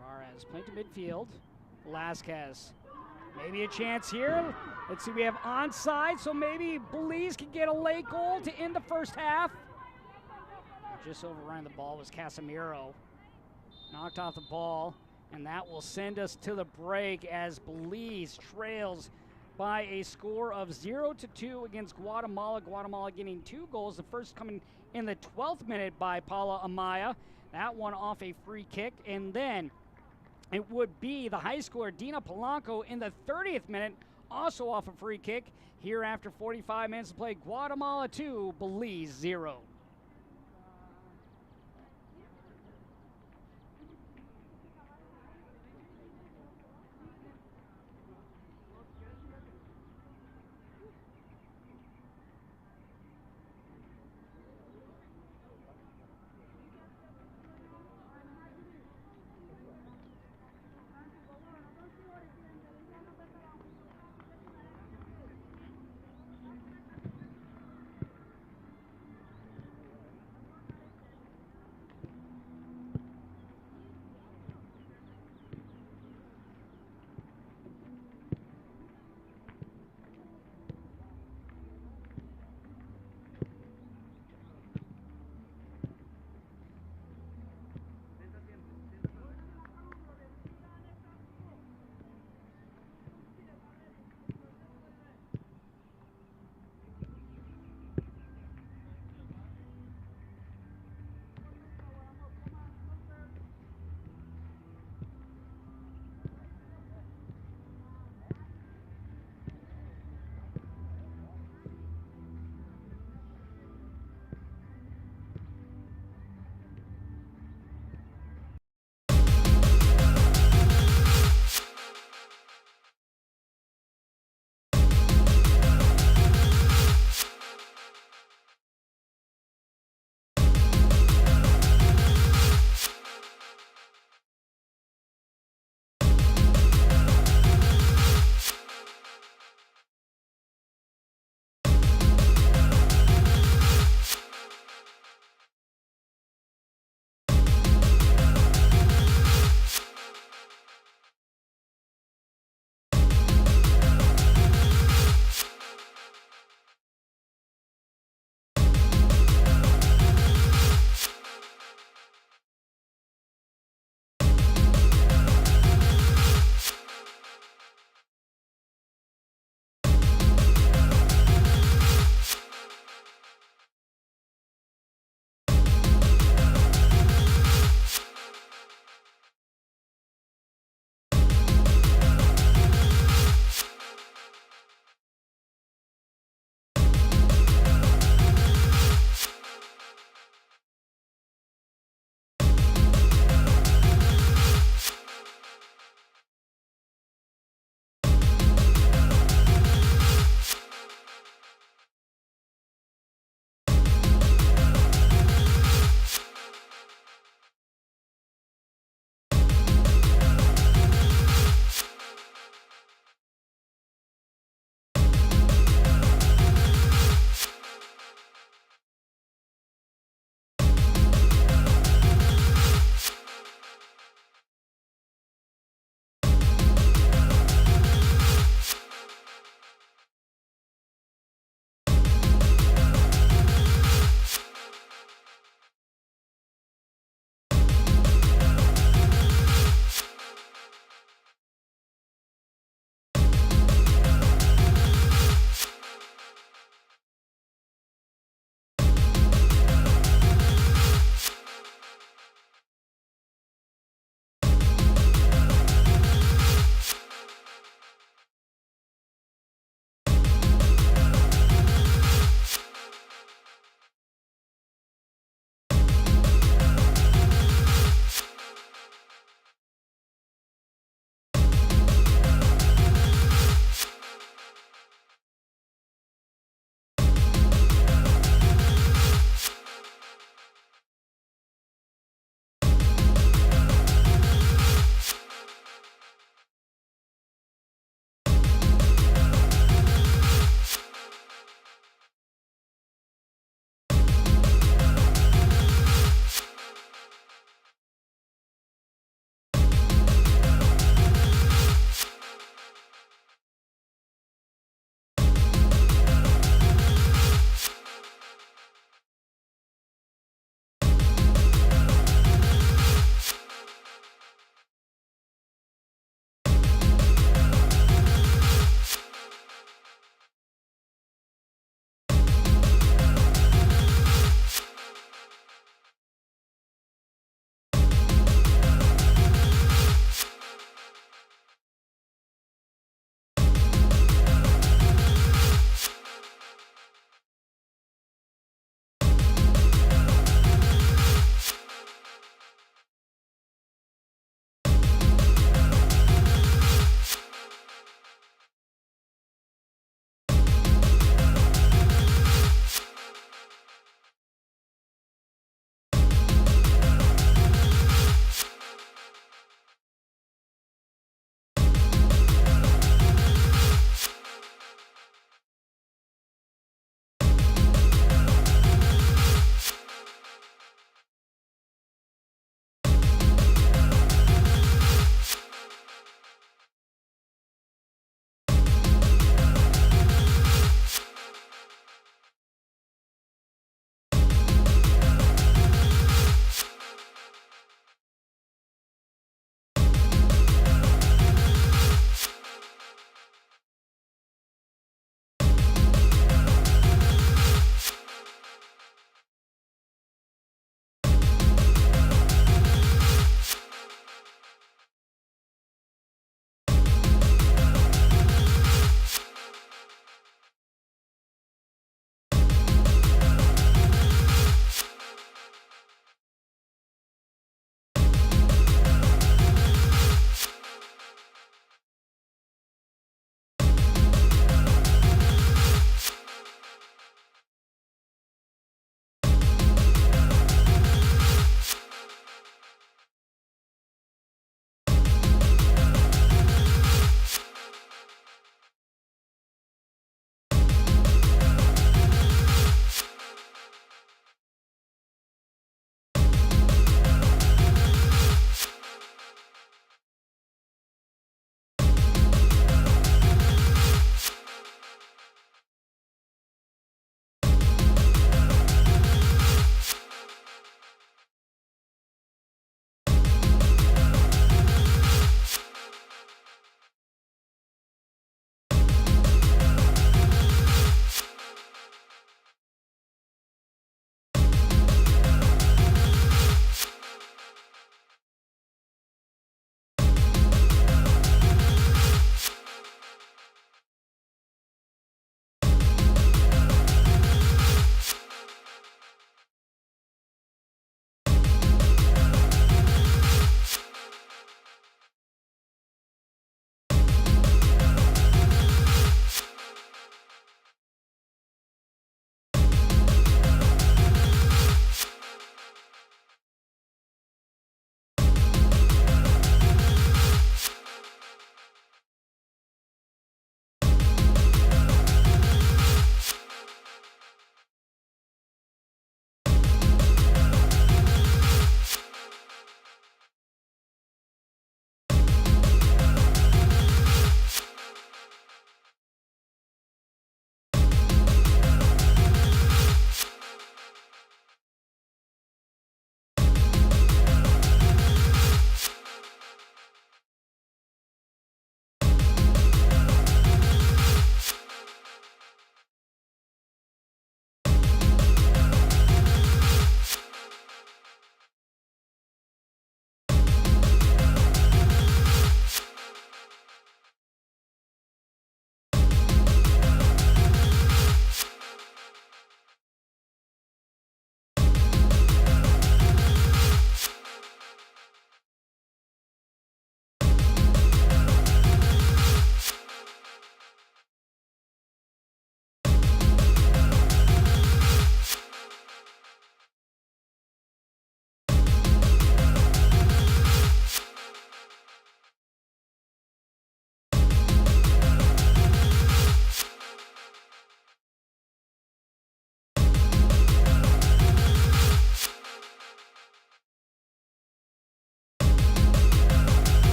Alvarez playing to midfield. Velasquez, maybe a chance here. Let's see, we have onside, so maybe Belize can get a late goal to end the first half. Just overrunning the ball was Casemiro. Knocked off the ball, and that will send us to the break as Belize trails by a score of 0-2 against Guatemala. Guatemala getting 2 goals, the first coming in the 12th minute by Paula Amaya. That one off a free kick, and then it would be the high scorer Dina Polanco in the 30th minute, also off a free kick. Here after 45 minutes to play, Guatemala 2, Belize 0.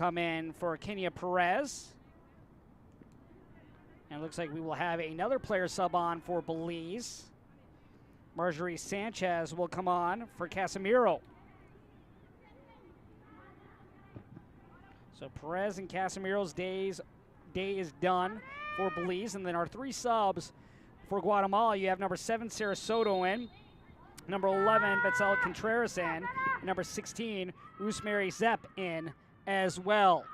come in for Kenya Perez. And it looks like we will have another player sub on for Belize. Marjorie Sanchez will come on for Casemiro. So Perez and Casemiro's day is done for Belize. And then our 3 subs for Guatemala, you have number 7, Sarah Soto in. Number 11, Betzel Contreras in. And number 16, Rosemary Zepp in as well.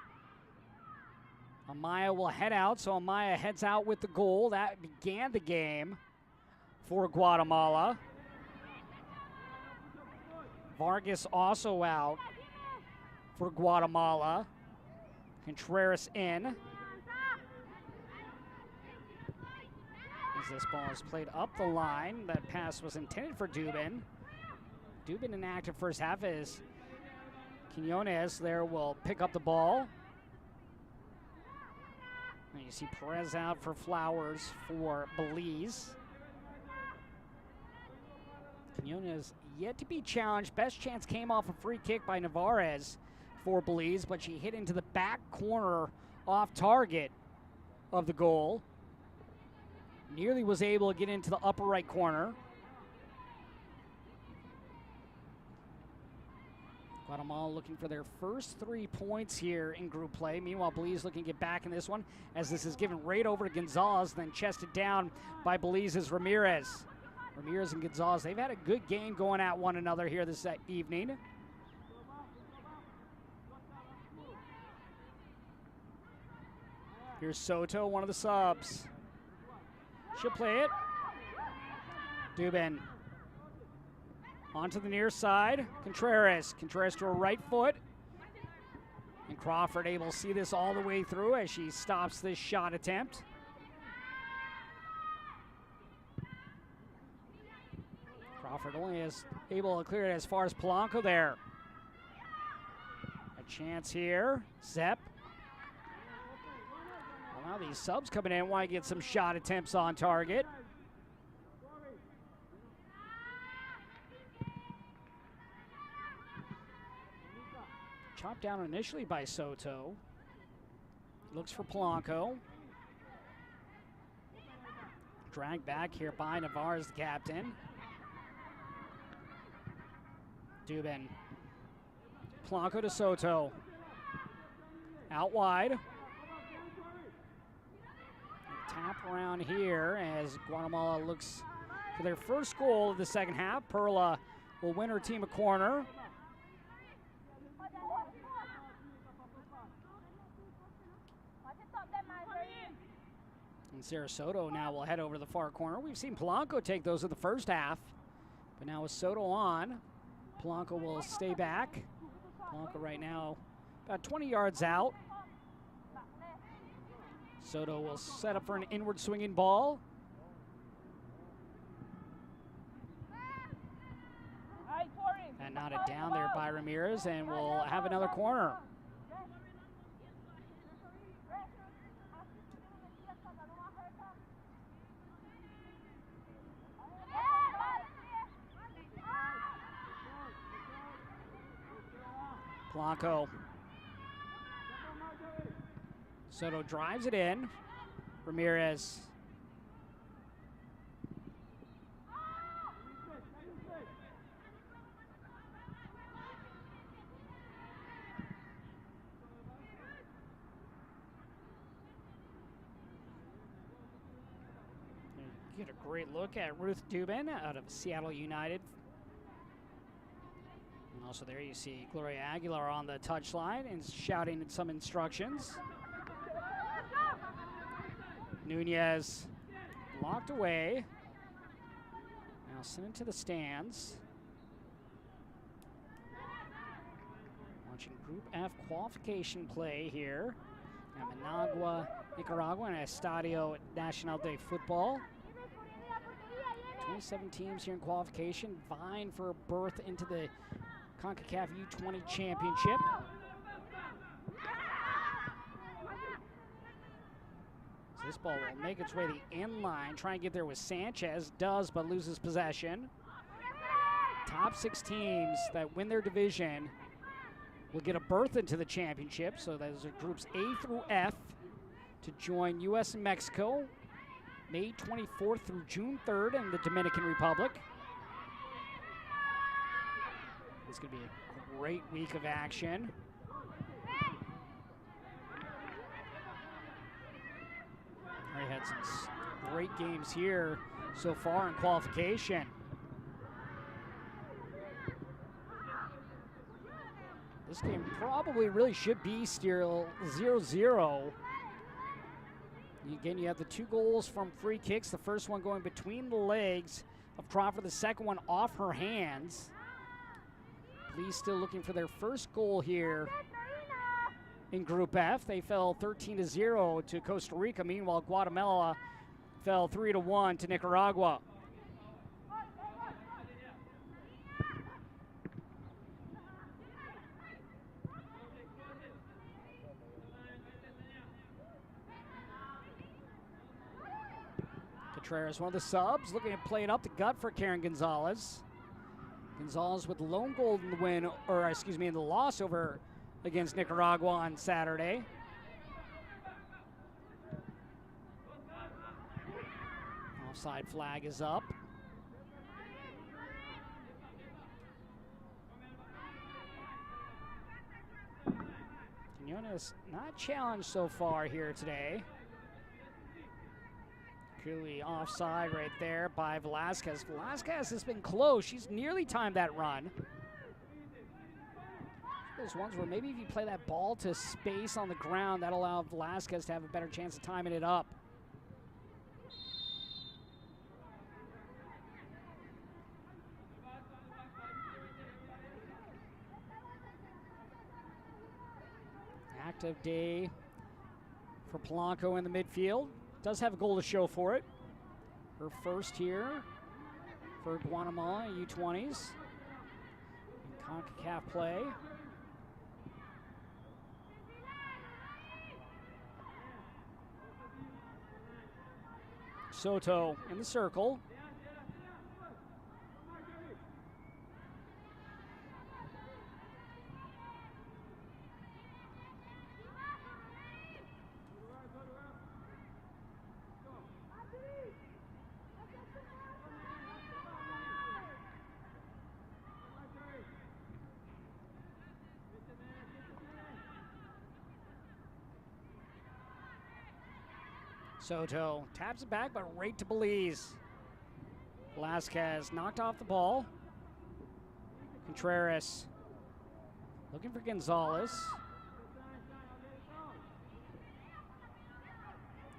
Amaya will head out, so Amaya heads out with the goal. That began the game for Guatemala. Vargas also out for Guatemala. Contreras in. As this ball is played up the line, that pass was intended for Dubin. Dubin in active first half as Quinones there will pick up the ball. And you see Perez out for Flowers for Belize. Quinones yet to be challenged. Best chance came off a free kick by Navarez for Belize, but she hit into the back corner off target of the goal. Nearly was able to get into the upper right corner. Guatemala looking for their first 3 points here in group play. Meanwhile, Belize looking to get back in this one as this is given right over to Gonzalez, then chested down by Belize's Ramirez. Ramirez and Gonzalez, they've had a good game going at one another here this evening. Here's Soto, one of the subs. She'll play it. Dubin. Onto the near side. Contreras. Contreras to her right foot. And Crawford able to see this all the way through as she stops this shot attempt. Crawford only is able to clear it as far as Polanco there. A chance here. Zepp. Well, now these subs coming in want to get some shot attempts on target. Chopped down initially by Soto. Looks for Polanco. Dragged back here by Navarez, the captain. Dubin. Polanco to Soto. Out wide. Tap around here as Guatemala looks for their first goal of the second half. Perla will win her team a corner. And Sarah Soto now will head over to the far corner. We've seen Polanco take those in the first half, but now with Soto on, Polanco will stay back. Polanco right now about 20 yards out. Soto will set up for an inward swinging ball. And knotted down there by Ramirez, and we'll have another corner. Polanco. Soto drives it in. Ramirez. Get a great look at Ruth Dubin out of Seattle United. And also there you see Gloria Aguilar on the touchline and shouting some instructions. Nunez locked away. Now sent it to the stands. Watching Group F qualification play here at Managua, Nicaragua, and Estadio Nacional de Football. 27 teams here in qualification, vying for a berth into the Concacaf U20 Championship. So this ball will make its way to the end line, try and get there with Sanchez, does but loses possession. Top 6 teams that win their division will get a berth into the championship. So those are groups A through F to join U.S. and Mexico May 24th through June 3rd in the Dominican Republic. It's going to be a great week of action. We had some great games here so far in qualification. This game probably really should be still 0-0. Again, you have the 2 goals from free kicks. The first one going between the legs of Crawford, the second one off her hands. Belize still looking for their first goal here in Group F. They fell 13-0 to Costa Rica. Meanwhile, Guatemala fell 3-1 to Nicaragua. Contreras, one of the subs, looking at playing up the gut for Karen Gonzalez. Gonzalez with the lone goal in the win, or excuse me, in the loss over against Nicaragua on Saturday. Offside flag is up. Quinones not challenged so far here today. Clearly offside right there by Velasquez. Velasquez has been close. She's nearly timed that run. Those ones where maybe if you play that ball to space on the ground, that'll allow Velasquez to have a better chance of timing it up. Active day for Polanco in the midfield. Does have a goal to show for it. Her first here for Guatemala U20s in Concacaf play. Soto in the circle. Soto taps it back, but right to Belize. Velasquez knocked off the ball. Contreras looking for Gonzalez.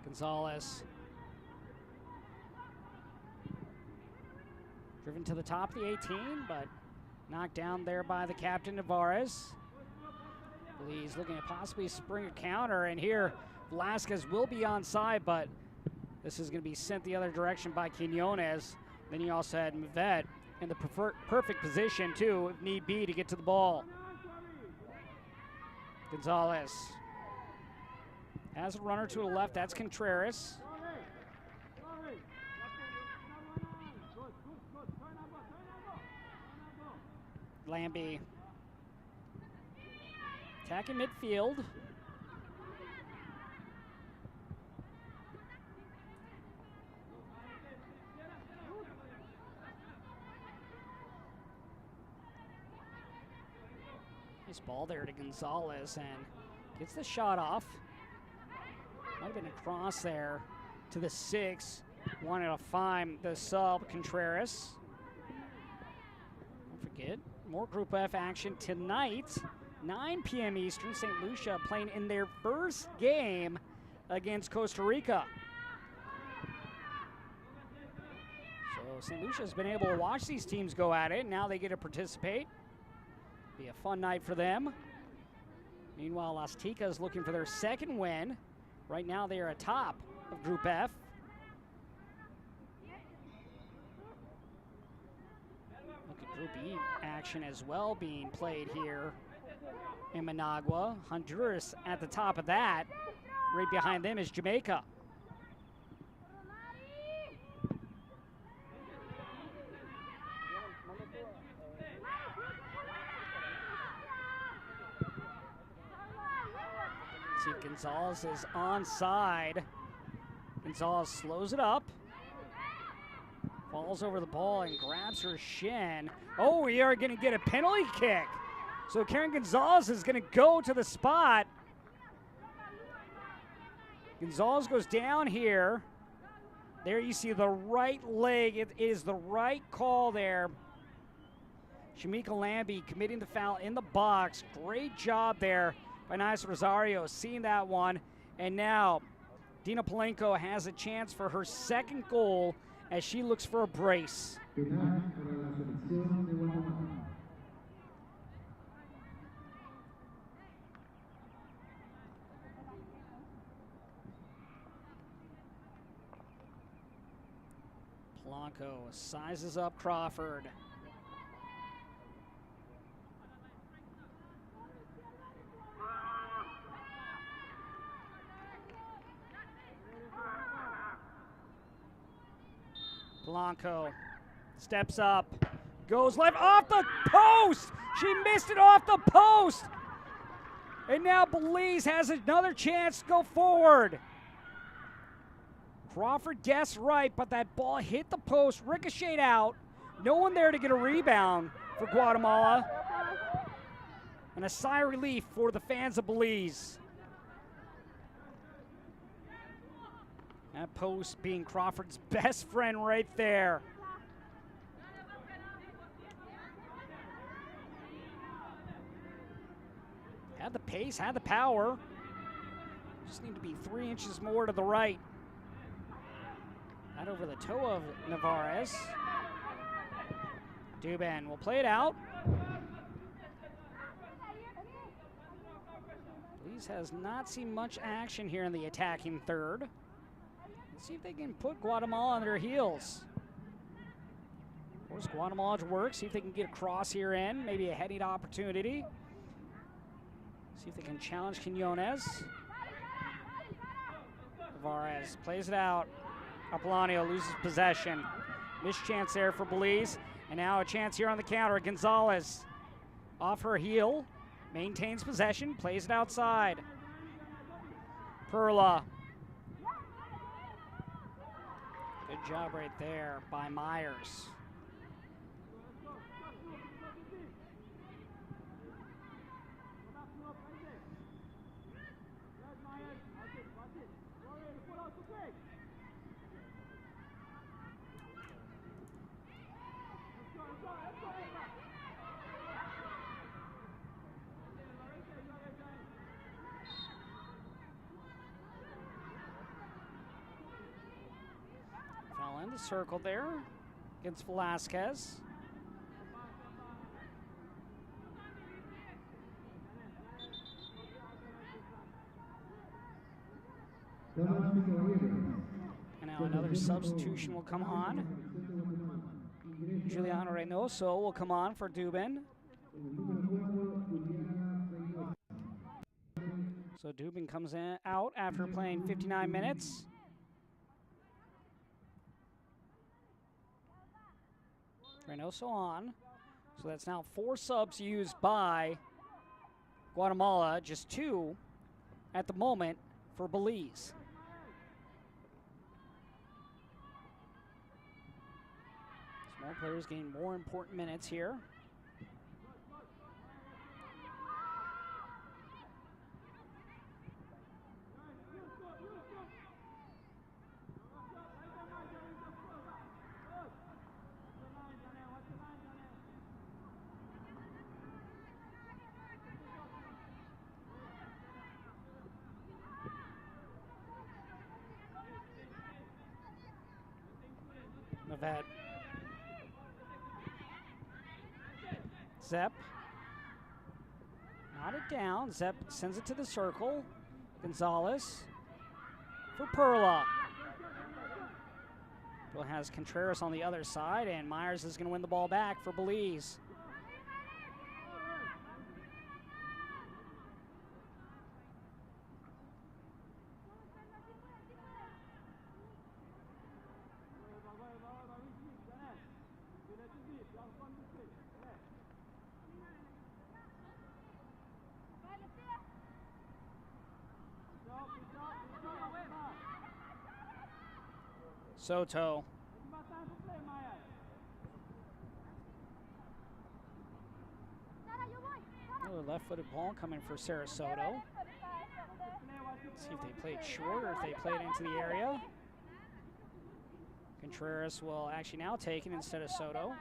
Gonzalez driven to the top of the 18, but knocked down there by the captain, Navarez. Belize looking to possibly spring a counter, and here Velasquez will be onside, but this is going to be sent the other direction by Quinones. Then you also had Mvet in the perfect position, too, if need be, to get to the ball. Gonzalez has a runner to the left. That's Contreras. Lambie attacking midfield. Nice ball there to Gonzalez, and gets the shot off. Might have been a cross there to the 6. Wanted to find the sub, Contreras. Don't forget, more Group F action tonight, 9 p.m. Eastern. St. Lucia playing in their first game against Costa Rica. So St. Lucia's been able to watch these teams go at it. Now they get to participate. Be a fun night for them. Meanwhile, Las Ticas looking for their second win. Right now they are atop of Group F. Look at Group E action as well being played here in Managua. Honduras at the top of that. Right behind them is Jamaica. See if Gonzalez is onside. Gonzalez slows it up. Falls over the ball and grabs her shin. Oh, we are going to get a penalty kick. So Karen Gonzalez is going to go to the spot. Gonzalez goes down here. There you see the right leg. It is the right call there. Shamika Lambie committing the foul in the box. Great job there by Nice Rosario, seeing that one. And now Dina Polenko has a chance for her second goal as she looks for a brace. Polanco sizes up Crawford. Polanco steps up, goes left off the post. She missed it off the post. And now Belize has another chance to go forward. Crawford guessed right, but that ball hit the post, ricocheted out. No one there to get a rebound for Guatemala. And a sigh of relief for the fans of Belize. That post being Crawford's best friend right there. Had the pace, had the power. Just need to be 3 inches more to the right. Not over the toe of Navarez. Dubin will play it out. Belize has not seen much action here in the attacking third. Let's see if they can put Guatemala on their heels. Force Guatemala to work, see if they can get a cross here in, maybe a heading opportunity. See if they can challenge Quinones. Navarez plays it out. Apolonio loses possession. Missed chance there for Belize. And now a chance here on the counter. Gonzalez off her heel. Maintains possession. Plays it outside. Perla. Good job right there by Myers. Foul in the circle there against Velasquez. And now another substitution will come on. Juliano Reynoso will come on for Dubin. So Dubin comes out after playing 59 minutes. Reynoso on. So that's now 4 subs used by Guatemala, just 2 at the moment for Belize. Small players getting more important minutes here. Navet. Zepp. Knotted down. Zepp sends it to the circle. Gonzalez for Perla. Bill has Contreras on the other side, and Myers is going to win the ball back for Belize. Soto. Another left-footed ball coming for Sarasota. Let's see if they play it short or if they play it into the area. Contreras will actually now take it instead of Soto.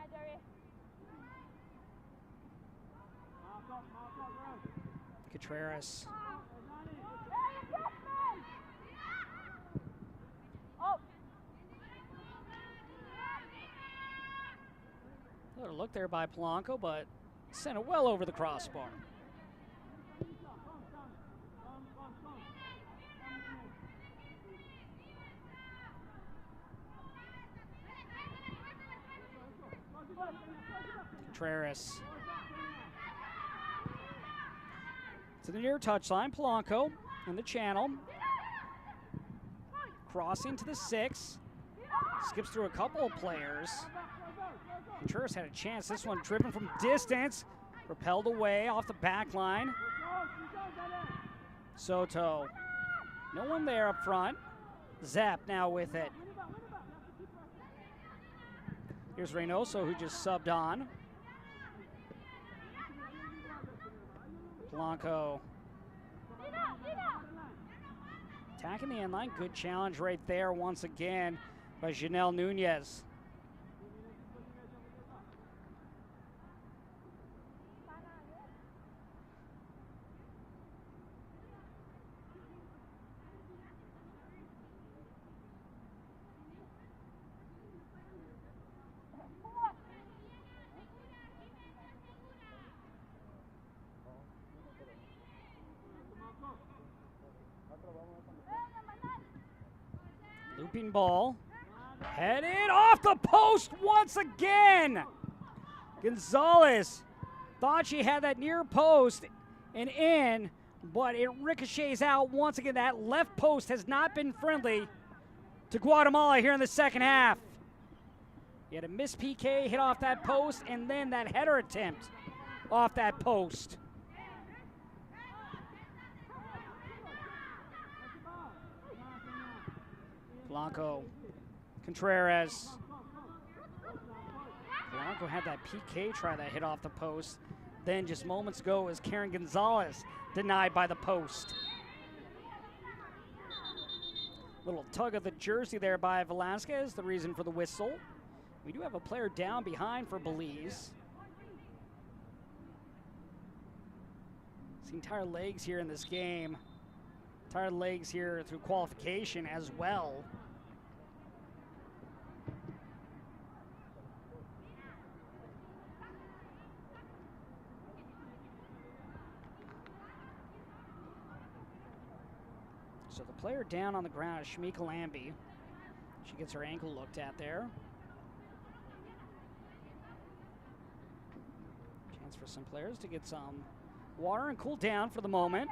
Contreras. Another look there by Polanco, but sent it well over the crossbar. Contreras. To the near touchline, Polanco in the channel. Crossing to the 6. Skips through a couple of players. Contreras had a chance. This one driven from distance. Repelled away off the back line. Soto. No one there up front. Zap now with it. Here's Reynoso, who just subbed on. Polanco. Attacking the end line. Good challenge right there once again by Janelle Nunez. Looping ball. Headed off the post once again. Gonzalez thought she had that near post and in, but it ricochets out once again. That left post has not been friendly to Guatemala here in the second half. You had a missed PK hit off that post and then that header attempt off that post. Blanco, Contreras. Blanco had that PK try that hit off the post. Then just moments ago was Karen Gonzalez denied by the post. Little tug of the jersey there by Velasquez, the reason for the whistle. We do have a player down behind for Belize. Seen tired legs here in this game. Tired legs here through qualification as well. So the player down on the ground is Shamika Lambie. She gets her ankle looked at there. Chance for some players to get some water and cool down for the moment.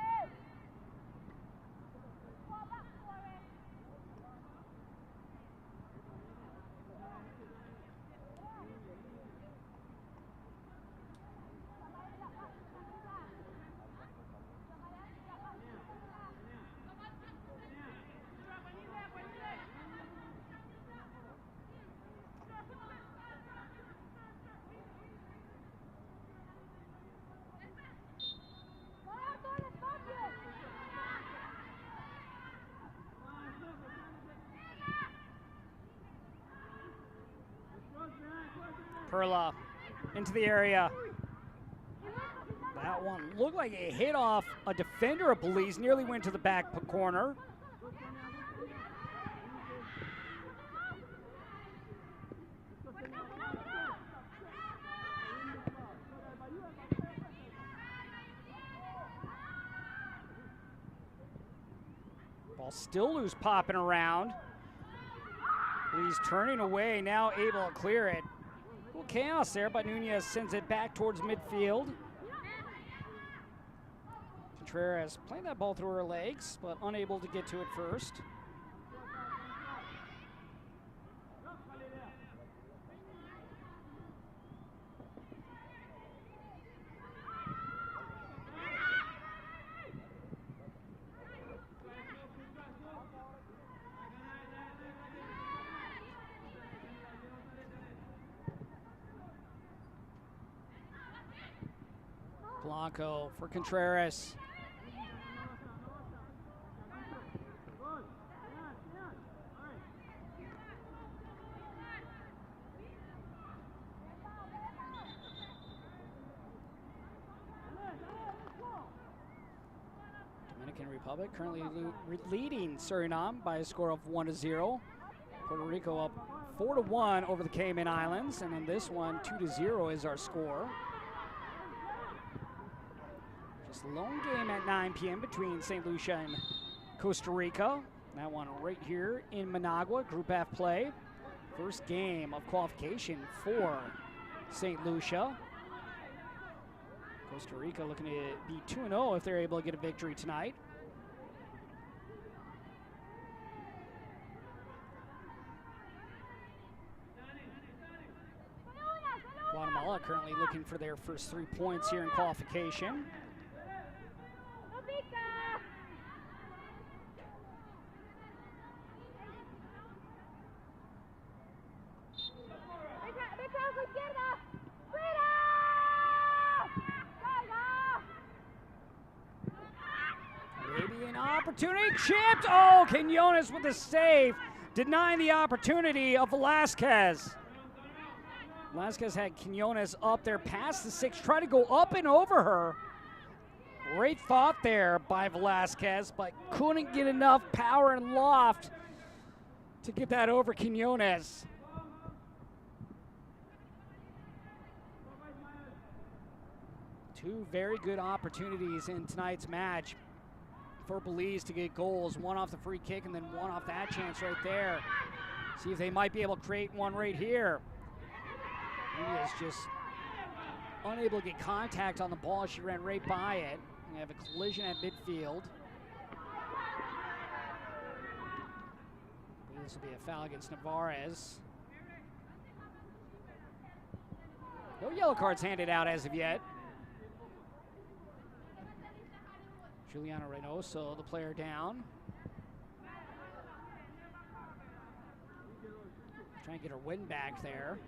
Perla into the area. That one looked like it hit off a defender of Belize, nearly went to the back corner. Ball still loose, popping around. Belize turning away, now able to clear it. A little chaos there, but Nunez sends it back towards midfield. Contreras playing that ball through her legs, but unable to get to it first. Polanco for Contreras. Dominican Republic currently leading Suriname by a score of 1-0. Puerto Rico up 4-1 over the Cayman Islands, and in this one, 2-0 is our score. Just a lone game at 9 p.m. between St. Lucia and Costa Rica. That one right here in Managua, Group F play. First game of qualification for St. Lucia. Costa Rica looking to be 2-0 if they're able to get a victory tonight. Guatemala currently looking for their first 3 points here in qualification. Maybe an opportunity, chipped. Oh, Quinones with the save, denying the opportunity of Velasquez. Velasquez had Quinones up there past the 6, trying to go up and over her. Great thought there by Velasquez, but couldn't get enough power and loft to get that over Quinones. Two very good opportunities in tonight's match for Belize to get goals. One off the free kick and then one off that chance right there. See if they might be able to create one right here. He is just unable to get contact on the ball. She ran right by it. We have a collision at midfield. This will be a foul against Navarez. No yellow cards handed out as of yet. Juliana Reynoso, the player down. Trying to get her win back there.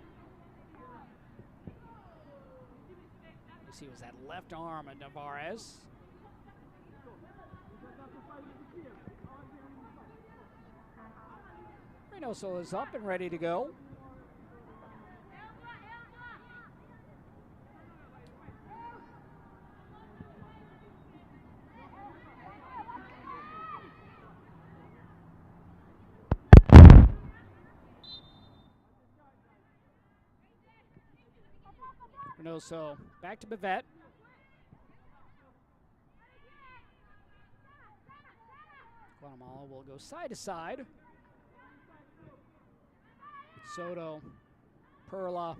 You see, it was that left arm of Navarez. Reynoso is up and ready to go. Reynoso back to Bivette. Guatemala will go side to side. Soto, Perla.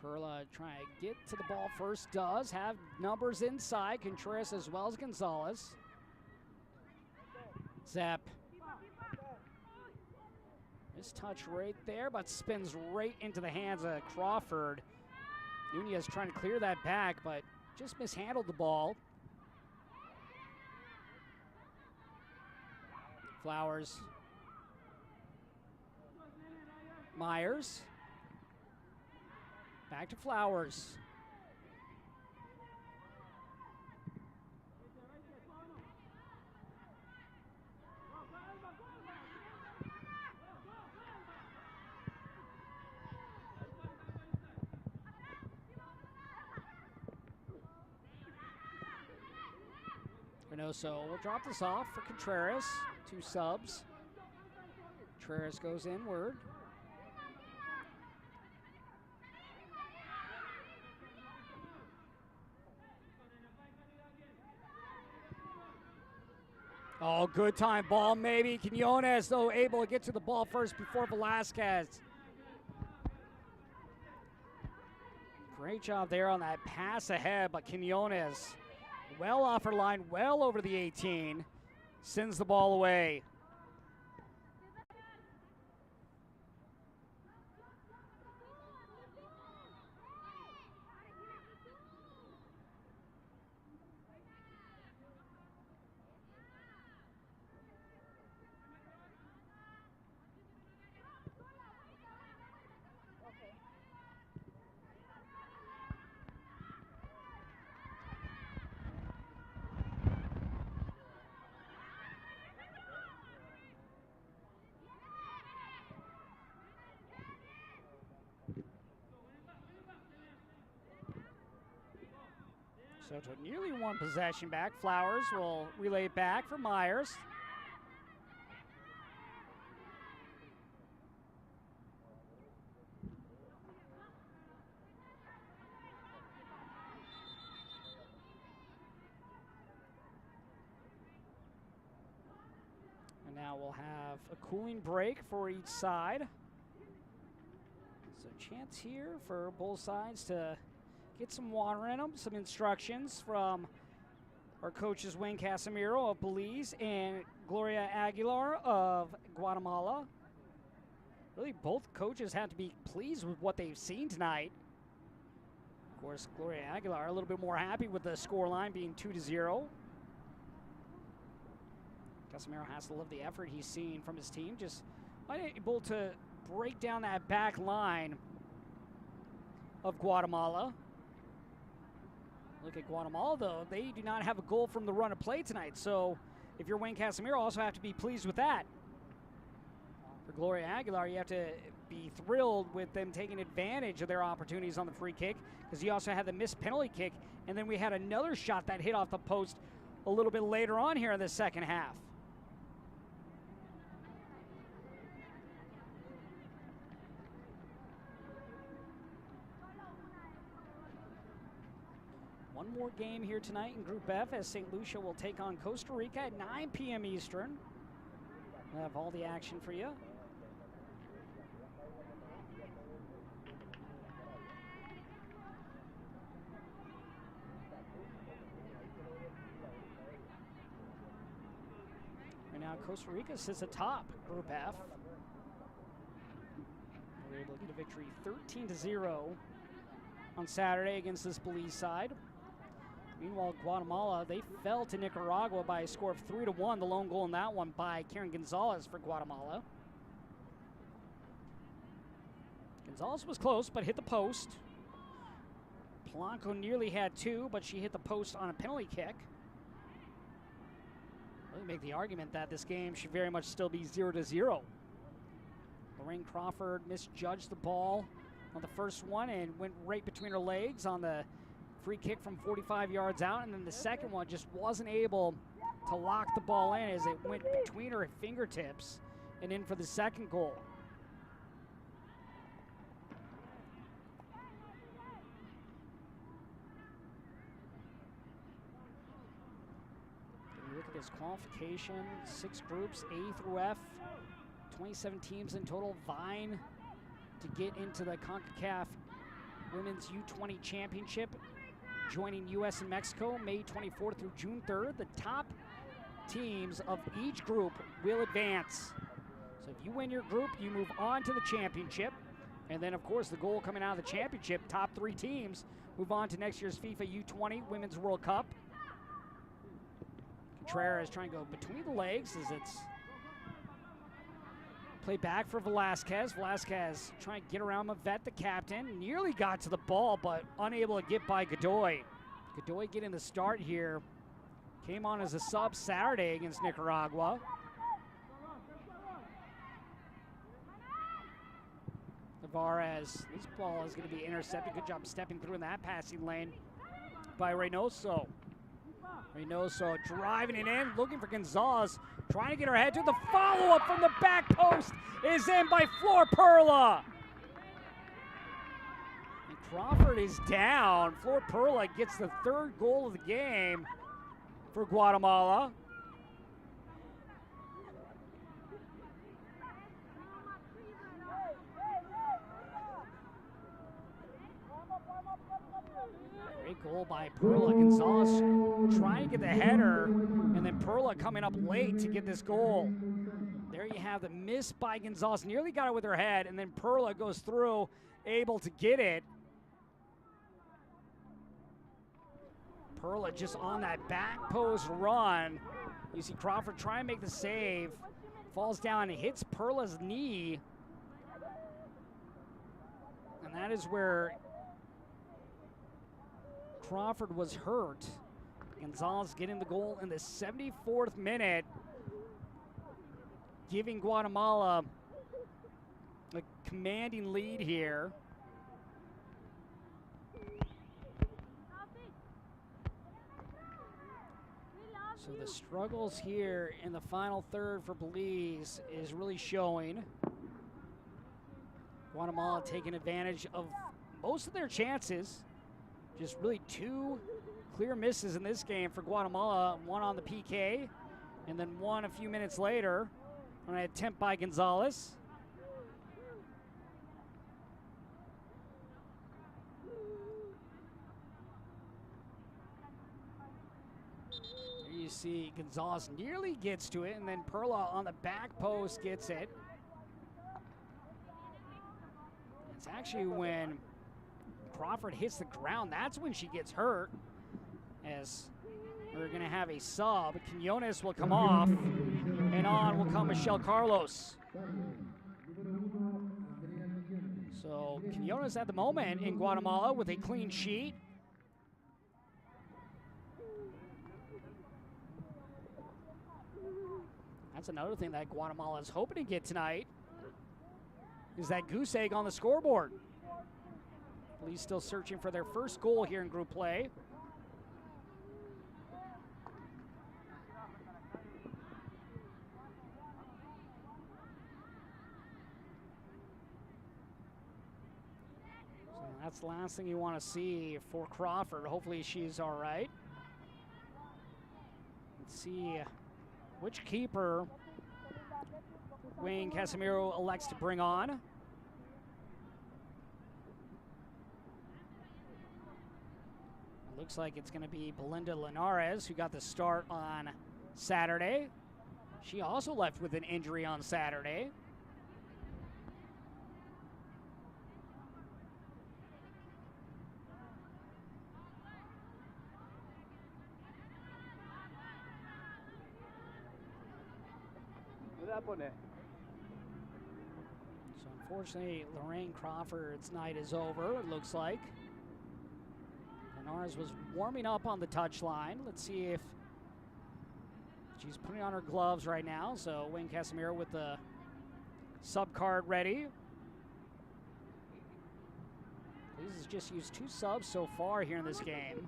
Perla trying to get to the ball first, does have numbers inside, Contreras as well as Gonzalez. Zep. This touch right there, but spins right into the hands of Crawford. Nunez trying to clear that back, but just mishandled the ball. Flowers. Myers. Back to Flowers. Reynoso will drop this off for Contreras. 2 subs. Contreras goes inward. Oh, good time ball maybe. Quinones, though, able to get to the ball first before Velasquez. Great job there on that pass ahead, but Quinones, well off her line, well over the 18, sends the ball away. So to nearly one possession back. Flowers will relay it back for Myers. And now we'll have a cooling break for each side. So chance here for both sides to get some water in them, some instructions from our coaches Wayne Casimiro of Belize and Gloria Aguilar of Guatemala. Really, both coaches have to be pleased with what they've seen tonight. Of course, Gloria Aguilar a little bit more happy with the score line being 2-0. Casimiro has to love the effort he's seen from his team, just unable to break down that back line of Guatemala. Look at Guatemala, though. They do not have a goal from the run of play tonight. So if you're Wayne Casimiro, also have to be pleased with that. For Gloria Aguilar, you have to be thrilled with them taking advantage of their opportunities on the free kick, because you also had the missed penalty kick, and then we had another shot that hit off the post a little bit later on here in the second half. One more game here tonight in Group F as St. Lucia will take on Costa Rica at 9 p.m. Eastern. We'll have all the action for you. And now Costa Rica sits atop Group F. They were able to get a victory 13-0 on Saturday against this Belize side. Meanwhile, Guatemala, they fell to Nicaragua by a score of 3-1. The lone goal in that one by Karen Gonzalez for Guatemala. Gonzalez was close, but hit the post. Polanco nearly had two, but she hit the post on a penalty kick. Really make the argument that this game should very much still be 0-0. Lorraine Crawford misjudged the ball on the first one and went right between her legs on the free kick from 45 yards out, and then the second one just wasn't able to lock the ball in as it went between her fingertips and in for the second goal. When you look at this qualification, 6 groups, A through F, 27 teams in total vying to get into the Concacaf Women's U20 Championship, joining U.S. and Mexico May 24th through June 3rd. The top teams of each group will advance. So if you win your group, you move on to the championship. And then, of course, the goal coming out of the championship, top 3 teams move on to next year's FIFA U20 Women's World Cup. Contreras trying to go between the legs as it's play back for Velasquez. Velasquez trying to get around Mavet, the captain. Nearly got to the ball, but unable to get by Godoy. Godoy getting the start here. Came on as a sub Saturday against Nicaragua. Tavares, this ball is going to be intercepted. Good job stepping through in that passing lane by Reynoso. Reynoso driving it in, looking for Gonzalez, trying to get her head to the follow-up from the back post is in by Flor Perla. And Crawford is down. Flor Perla gets the 3rd goal of the game for Guatemala. Great goal by Perla. Gonzalez trying to get the header, and then Perla coming up late to get this goal. There you have the miss by Gonzalez. Nearly got it with her head, and then Perla goes through, able to get it. Perla just on that back post run. You see Crawford try and make the save. Falls down and hits Perla's knee. And that is where Crawford was hurt. Gonzalez getting the goal in the 74th minute, giving Guatemala a commanding lead here. So the struggles here in the final third for Belize is really showing. Guatemala taking advantage of most of their chances. Just really two clear misses in this game for Guatemala. One on the PK, and then one a few minutes later on an attempt by Gonzalez. There you see Gonzalez nearly gets to it, and then Perla on the back post gets it. It's actually when Crawford hits the ground, that's when she gets hurt, as we're going to have a sub. Quinones will come off, and on will come Michelle Carlos. So Quinones at the moment in Guatemala with a clean sheet. That's another thing that Guatemala is hoping to get tonight, is that goose egg on the scoreboard. Belize still searching for their first goal here in group play. So that's the last thing you want to see for Crawford. Hopefully she's all right. Let's see which keeper Wayne Casimiro elects to bring on. Looks like it's going to be Belinda Linares, who got the start on Saturday. She also left with an injury on Saturday. So unfortunately, Lorraine Crawford's night is over, it looks like. Linares was warming up on the touchline. Let's see if she's putting on her gloves right now. So Wayne Casimiro with the sub card ready. Belize has just used 2 subs so far here in this game.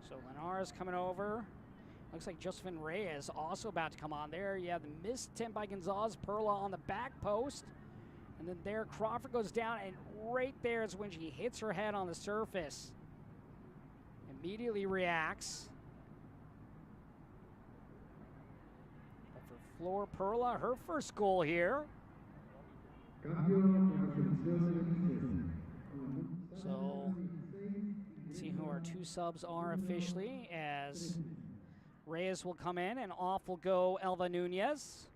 So Linares coming over. Looks like Josephine Reyes also about to come on there. Yeah, the missed attempt by Gonzalez. Perla on the back post. And then there Crawford goes down, and right there is when she hits her head on the surface. Immediately reacts. But for Flor Perla, her first goal here. So let's see who our 2 subs are officially, as Reyes will come in and off will go Elva Nunez.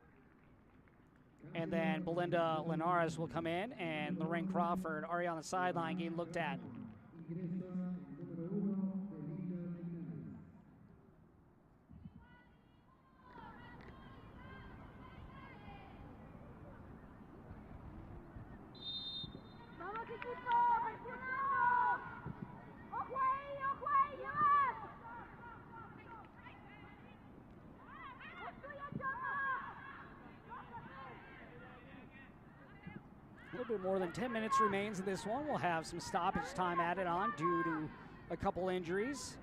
And then Belinda Linares will come in, and Lorraine Crawford already on the sideline getting looked at. A little bit more than 10 minutes remains in this one. We'll have some stoppage time added on due to a couple injuries.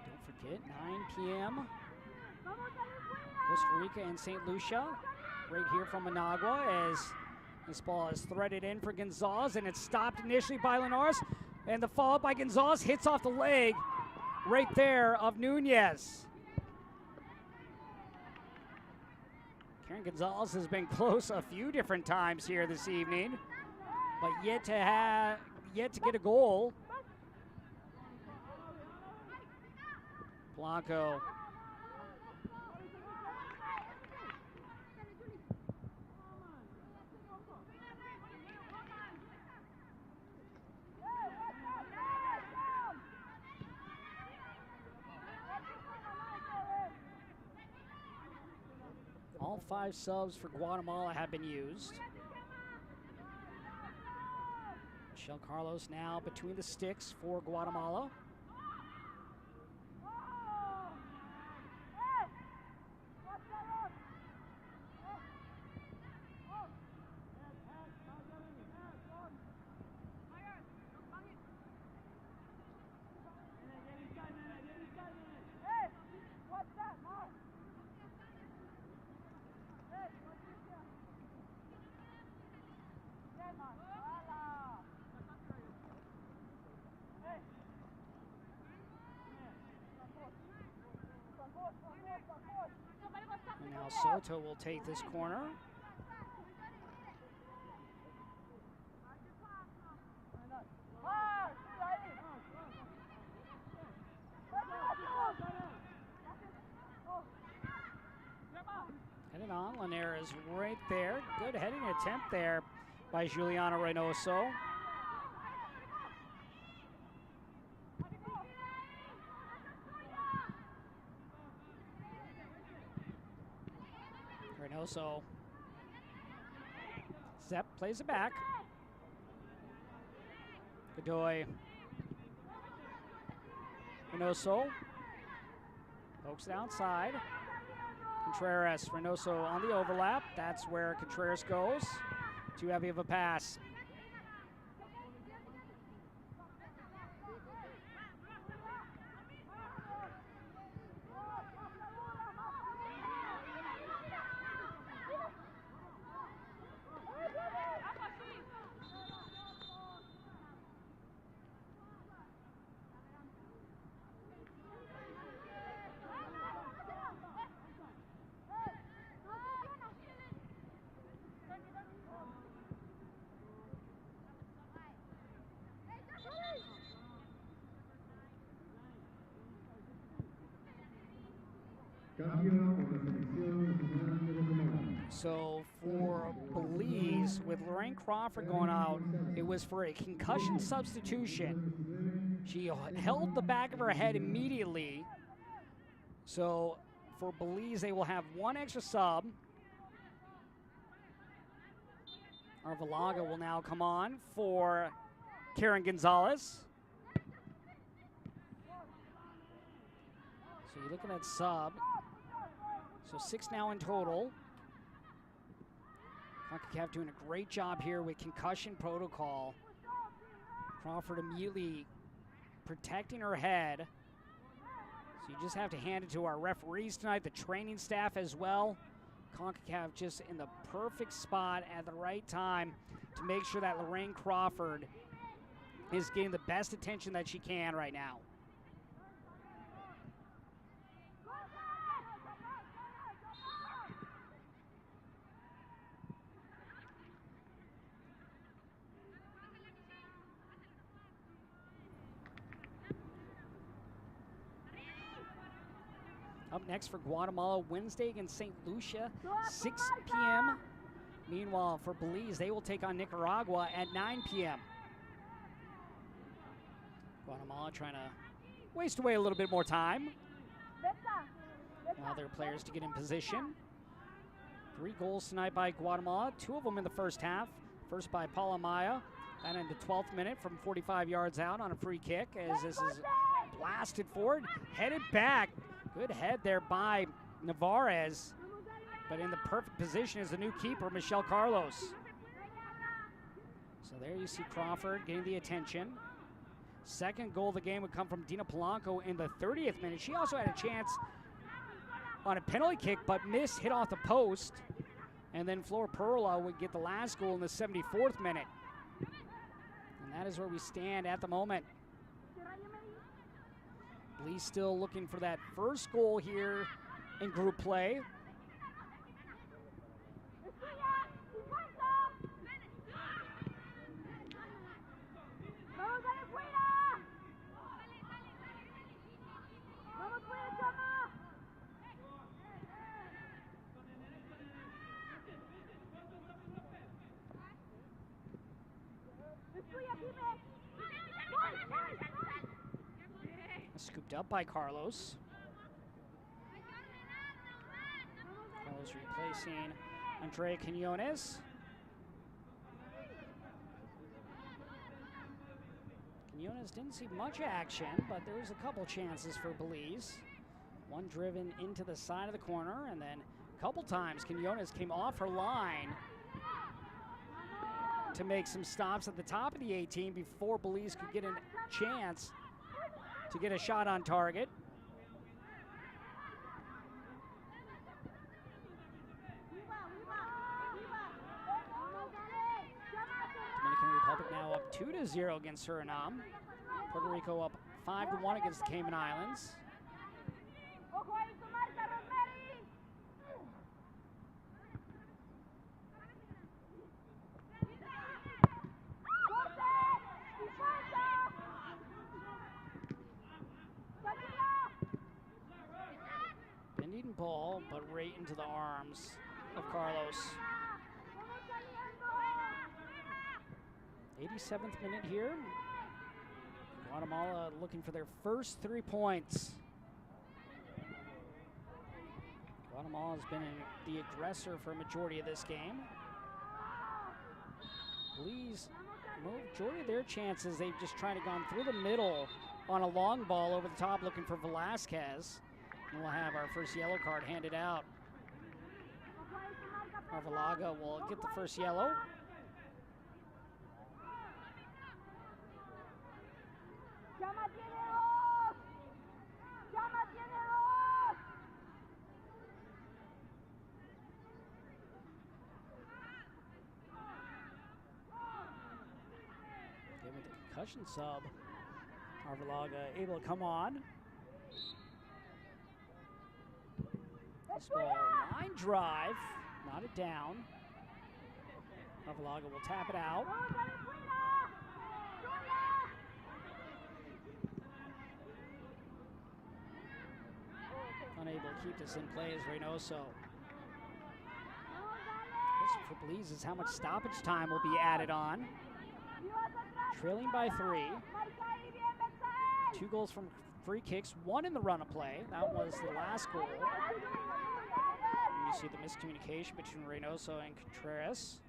Don't forget, 9 p.m. Costa Rica and St. Lucia, right here from Managua, as this ball is threaded in for Gonzalez, and it's stopped initially by Linares, and the follow by Gonzalez hits off the leg right there of Nunez. Karen Gonzalez has been close a few different times here this evening, but yet to get a goal. Blanco. All 5 subs for Guatemala have been used. Michelle Carlos now between the sticks for Guatemala. And now Soto will take this corner. Headed on, Linares right there. Good heading attempt there by Juliana Reynoso. Reynoso. Zepp plays it back. Godoy. Reynoso. Pokes it outside. Contreras. Reynoso on the overlap. That's where Contreras goes. Too heavy of a pass. So for Belize, with Lorraine Crawford going out, it was for a concussion substitution. She held the back of her head immediately. So for Belize, they will have 1 extra sub. Arvalaga will now come on for Karen Gonzalez. So you're looking at sub. So 6 now in total. Concacaf doing a great job here with concussion protocol. Crawford immediately protecting her head. So you just have to hand it to our referees tonight, the training staff as well. Concacaf just in the perfect spot at the right time to make sure that Lorraine Crawford is getting the best attention that she can right now. Up next for Guatemala, Wednesday against St. Lucia, 6 p.m. Meanwhile, for Belize, they will take on Nicaragua at 9 p.m. Guatemala trying to waste away a little bit more time. Allow their players to get in position. 3 goals tonight by Guatemala, 2 of them in the first half. First by Paula Maya, and in the 12th minute from 45 yards out on a free kick as this is blasted forward, headed back. Good head there by Navarez, but in the perfect position is the new keeper, Michelle Carlos. So there you see Crawford getting the attention. Second goal of the game would come from Dina Polanco in the 30th minute. She also had a chance on a penalty kick, but missed, hit off the post. And then Flor Perla would get the last goal in the 74th minute. And that is where we stand at the moment. Belize still looking for that first goal here in group play. Scooped up by Carlos. Carlos replacing Andre Quinones. Quinones didn't see much action, but there was a couple chances for Belize. One driven into the side of the corner, and then a couple times Quinones came off her line to make some stops at the top of the 18 before Belize could get a chance to get a shot on target. Dominican Republic now up 2-0 against Suriname. Puerto Rico up 5-1 against the Cayman Islands. Bending ball, but right into the arms of Carlos. 87th minute here. Guatemala looking for their first 3 points. Guatemala has been the aggressor for a majority of this game. Belize, majority of their chances, they've just tried to gone through the middle on a long ball over the top looking for Velasquez. And we'll have our first yellow card handed out. Arvelaga will get the first yellow. With the concussion sub, Arvelaga able to come on. This ball, line drive, not it down. Arvelaga will tap it out. Unable to keep this in play is Reynoso. Question for Belize is how much stoppage time will be added on. Trailing by 3. 2 goals from free kicks, 1 in the run of play. That was the last goal. And you see the miscommunication between Reynoso and Contreras.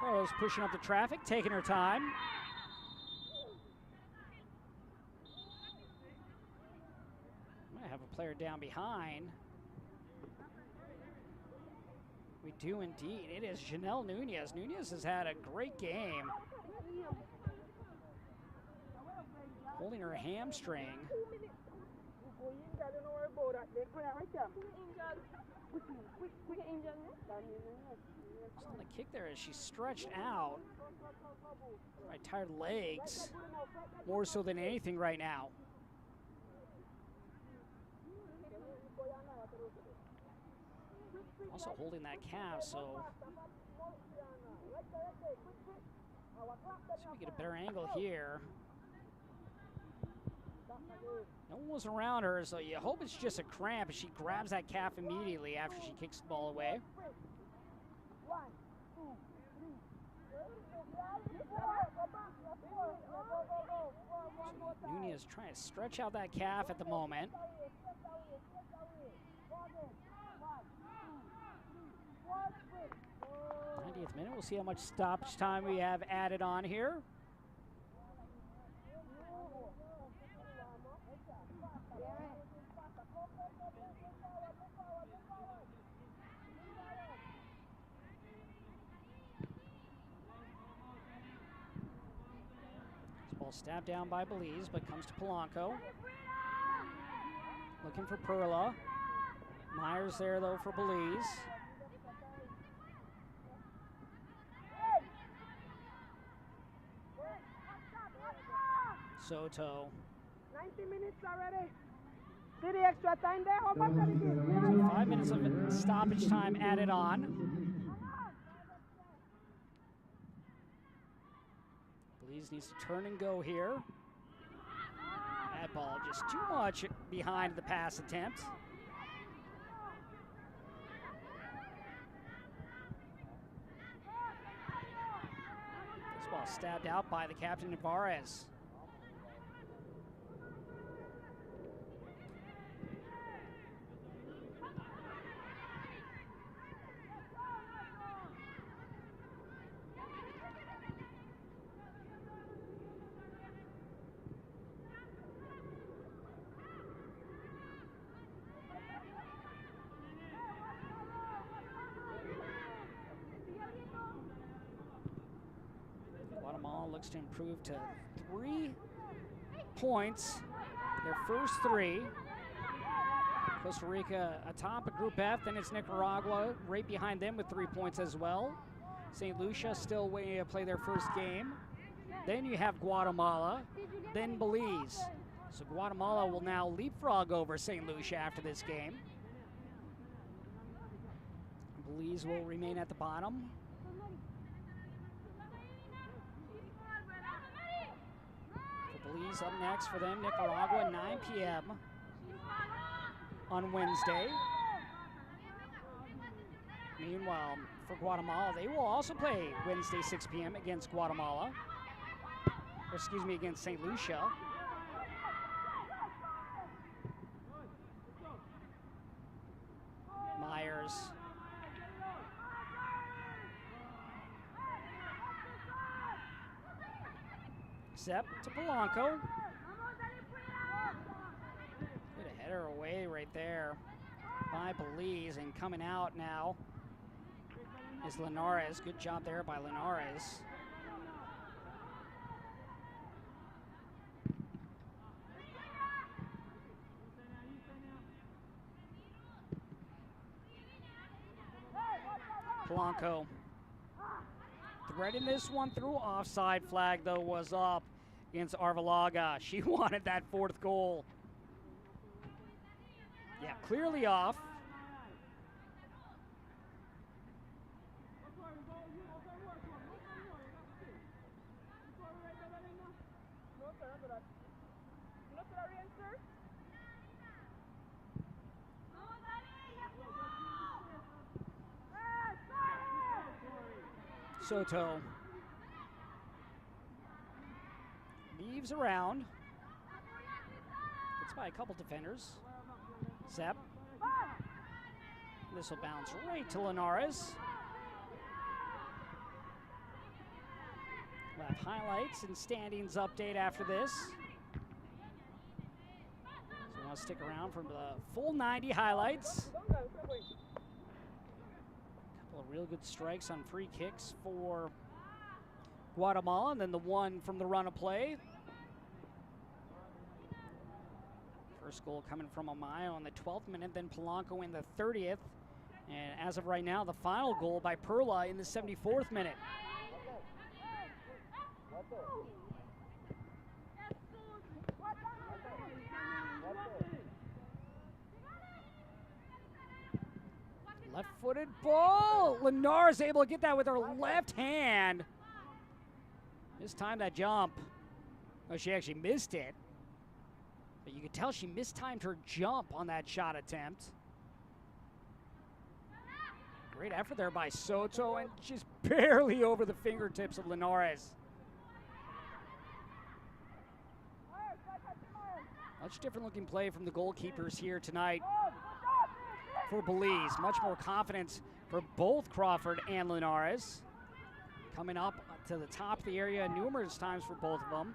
Carlos pushing up the traffic, taking her time. Might have a player down behind. We do indeed. It is Janelle Nunez. Nunez has had a great game. Holding her hamstring. Just on the kick there as she stretched out. My tired legs, more so than anything right now. Also holding that calf, so see if we get a better angle here. No one was around her, so you hope it's just a cramp as she grabs that calf immediately after she kicks the ball away. So Nunez trying to stretch out that calf at the moment. 90th minute, we'll see how much stoppage time we have added on here. Ball stabbed down by Belize, but comes to Polanco. Looking for Perla. Myers there, though, for Belize. Soto. 90 minutes already. See the extra time there? How much are you? 5 minutes of stoppage time added on. Belize needs to turn and go here. That ball just too much behind the pass attempt. This ball stabbed out by the captain, Navarez. Guatemala looks to improve to 3 points, their first 3. Costa Rica atop of Group F, then it's Nicaragua right behind them with 3 points as well. St. Lucia still waiting to play their first game. Then you have Guatemala, then Belize. So Guatemala will now leapfrog over St. Lucia after this game. Belize will remain at the bottom. Belize up next for them, Nicaragua, 9 p.m. on Wednesday. Meanwhile, for Guatemala, they will also play Wednesday, 6 p.m. against Guatemala. Or excuse me, against St. Lucia. Myers. Sepp to Polanco. Good header away right there by Belize, and coming out now is Linares. Good job there by Linares. Polanco threading this one through. Offside flag, though, was up against Arvalaga. She wanted that 4th goal. Yeah, clearly off. Soto leaves around. Gets by a couple defenders. Sepp. This will bounce right to Linares. We'll have highlights and standings update after this. So you want to stick around for the full 90 highlights. Real good strikes on free kicks for Guatemala, and then the one from the run of play. First goal coming from Amayo on the 12th minute, then Polanco in the 30th. And as of right now, the final goal by Perla in the 74th minute. Left-footed ball. Linares able to get that with her left hand. Mistimed that jump. Oh, she actually missed it. But you could tell she mistimed her jump on that shot attempt. Great effort there by Soto, and just barely over the fingertips of Linares. Much different looking play from the goalkeepers here tonight for Belize. Much more confidence for both Crawford and Linares. Coming up to the top of the area numerous times for both of them.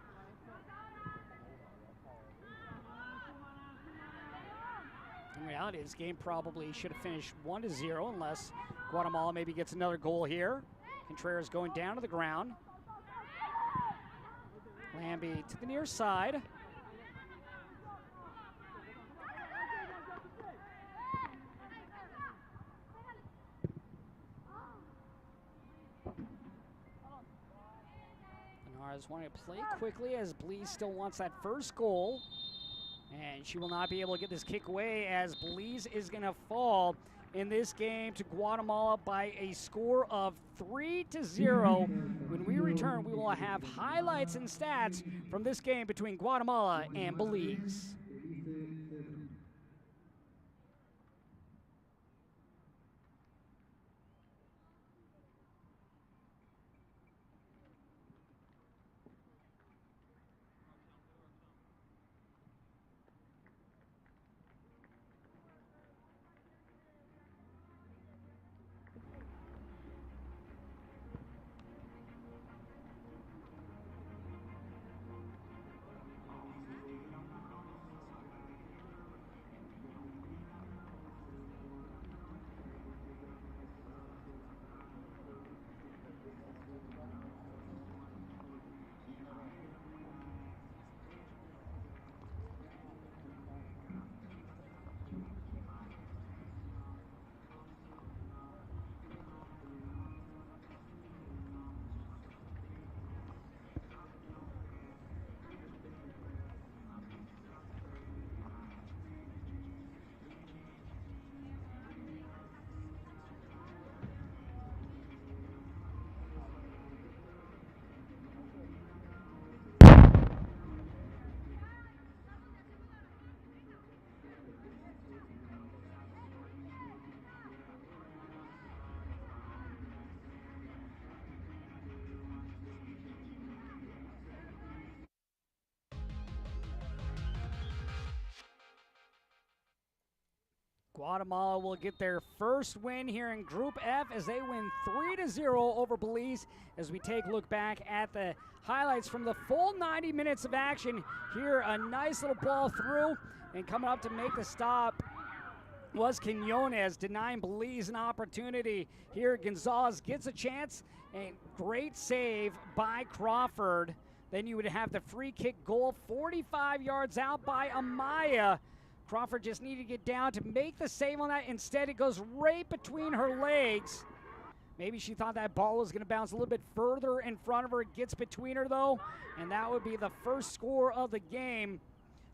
In reality, this game probably should have finished 1-0 unless Guatemala maybe gets another goal here. Contreras going down to the ground. Lambie to the near side. Linares wanting to play quickly as Belize still wants that first goal. And she will not be able to get this kick away as Belize is going to fall in this game to Guatemala by a score of 3-0 when we return. return, we will have highlights and stats from this game between Guatemala and Belize. Guatemala will get their first win here in Group F as they win 3-0 over Belize. As we take a look back at the highlights from the full 90 minutes of action, here a nice little ball through, and coming up to make the stop was Quinones, denying Belize an opportunity. Here Gonzalez gets a chance, and great save by Crawford. Then you would have the free kick goal 45 yards out by Amaya. Crawford just needed to get down to make the save on that. Instead, it goes right between her legs. Maybe she thought that ball was going to bounce a little bit further in front of her. It gets between her, though, and that would be the first score of the game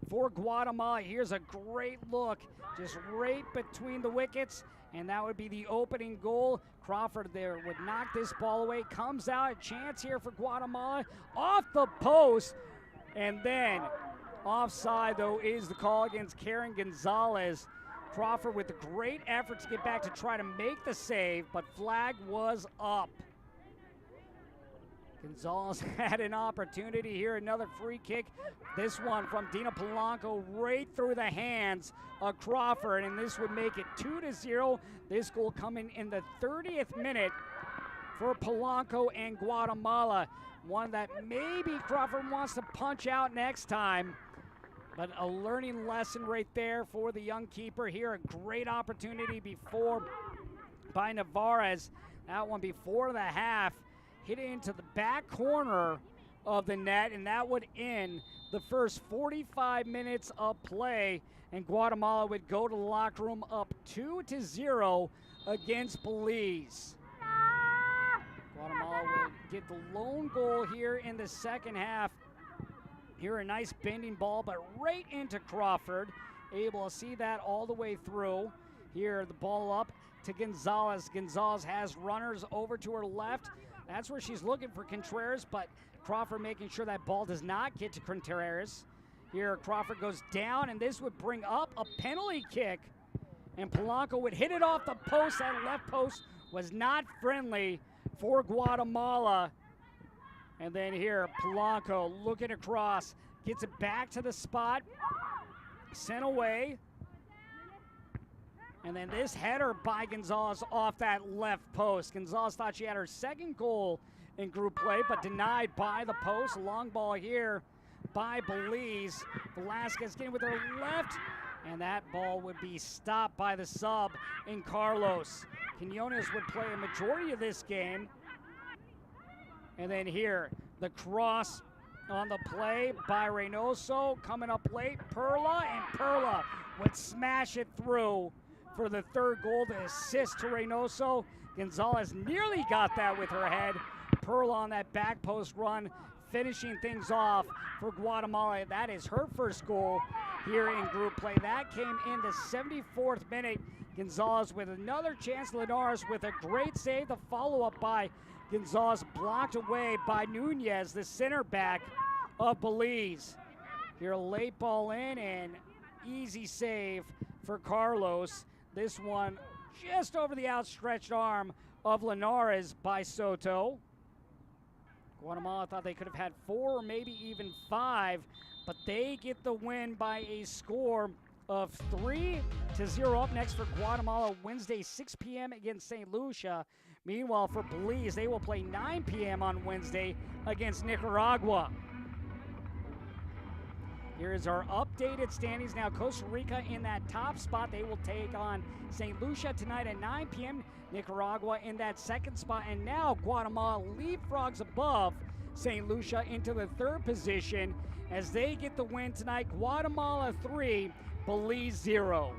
for Guatemala. Here's a great look, just right between the wickets, and that would be the opening goal. Crawford there would knock this ball away. Comes out, a chance here for Guatemala. Off the post, and then offside, though, is the call against Karen Gonzalez. Crawford with a great effort to get back to try to make the save, but flag was up. Gonzalez had an opportunity here, another free kick. This one from Dina Polanco right through the hands of Crawford, and this would make it 2-0. This goal coming in the 30th minute for Polanco and Guatemala. One that maybe Crawford wants to punch out next time. But a learning lesson right there for the young keeper here. A great opportunity before by Navarez. That one before the half. Hit it into the back corner of the net, and that would end the first 45 minutes of play. And Guatemala would go to the locker room up 2-0 against Belize. Guatemala would get the lone goal here in the second half. Here a nice bending ball, but right into Crawford. Able to see that all the way through. Here the ball up to Gonzalez. Gonzalez has runners over to her left. That's where she's looking for Contreras, but Crawford making sure that ball does not get to Contreras. Here Crawford goes down, and this would bring up a penalty kick. And Polanco would hit it off the post. That left post was not friendly for Guatemala. And then here, Polanco looking across, gets it back to the spot, sent away. And then this header by Gonzalez off that left post. Gonzalez thought she had her second goal in group play, but denied by the post. Long ball here by Belize. Velasquez getting with her left, and that ball would be stopped by the sub in Carlos. Quinones would play a majority of this game. And then here, the cross on the play by Reynoso, coming up late, Perla, and Perla would smash it through for the third goal, the assist to Reynoso. Gonzalez nearly got that with her head. Perla on that back post run, finishing things off for Guatemala. That is her first goal here in group play. That came in the 74th minute. Gonzalez with another chance. Linares with a great save. The follow-up by Gonzalez blocked away by Nunez, the center back of Belize. Here, a late ball in and easy save for Carlos. This one just over the outstretched arm of Linares by Soto. Guatemala thought they could have had 4 or maybe even 5, but they get the win by a score of 3-0. Up next for Guatemala, Wednesday, 6 p.m. against St. Lucia. Meanwhile, for Belize, they will play 9 p.m. on Wednesday against Nicaragua. Here is our updated standings. Now Costa Rica in that top spot. They will take on St. Lucia tonight at 9 p.m. Nicaragua in that second spot. And now Guatemala leapfrogs above St. Lucia into the 3rd position as they get the win tonight. Guatemala 3, Belize 0.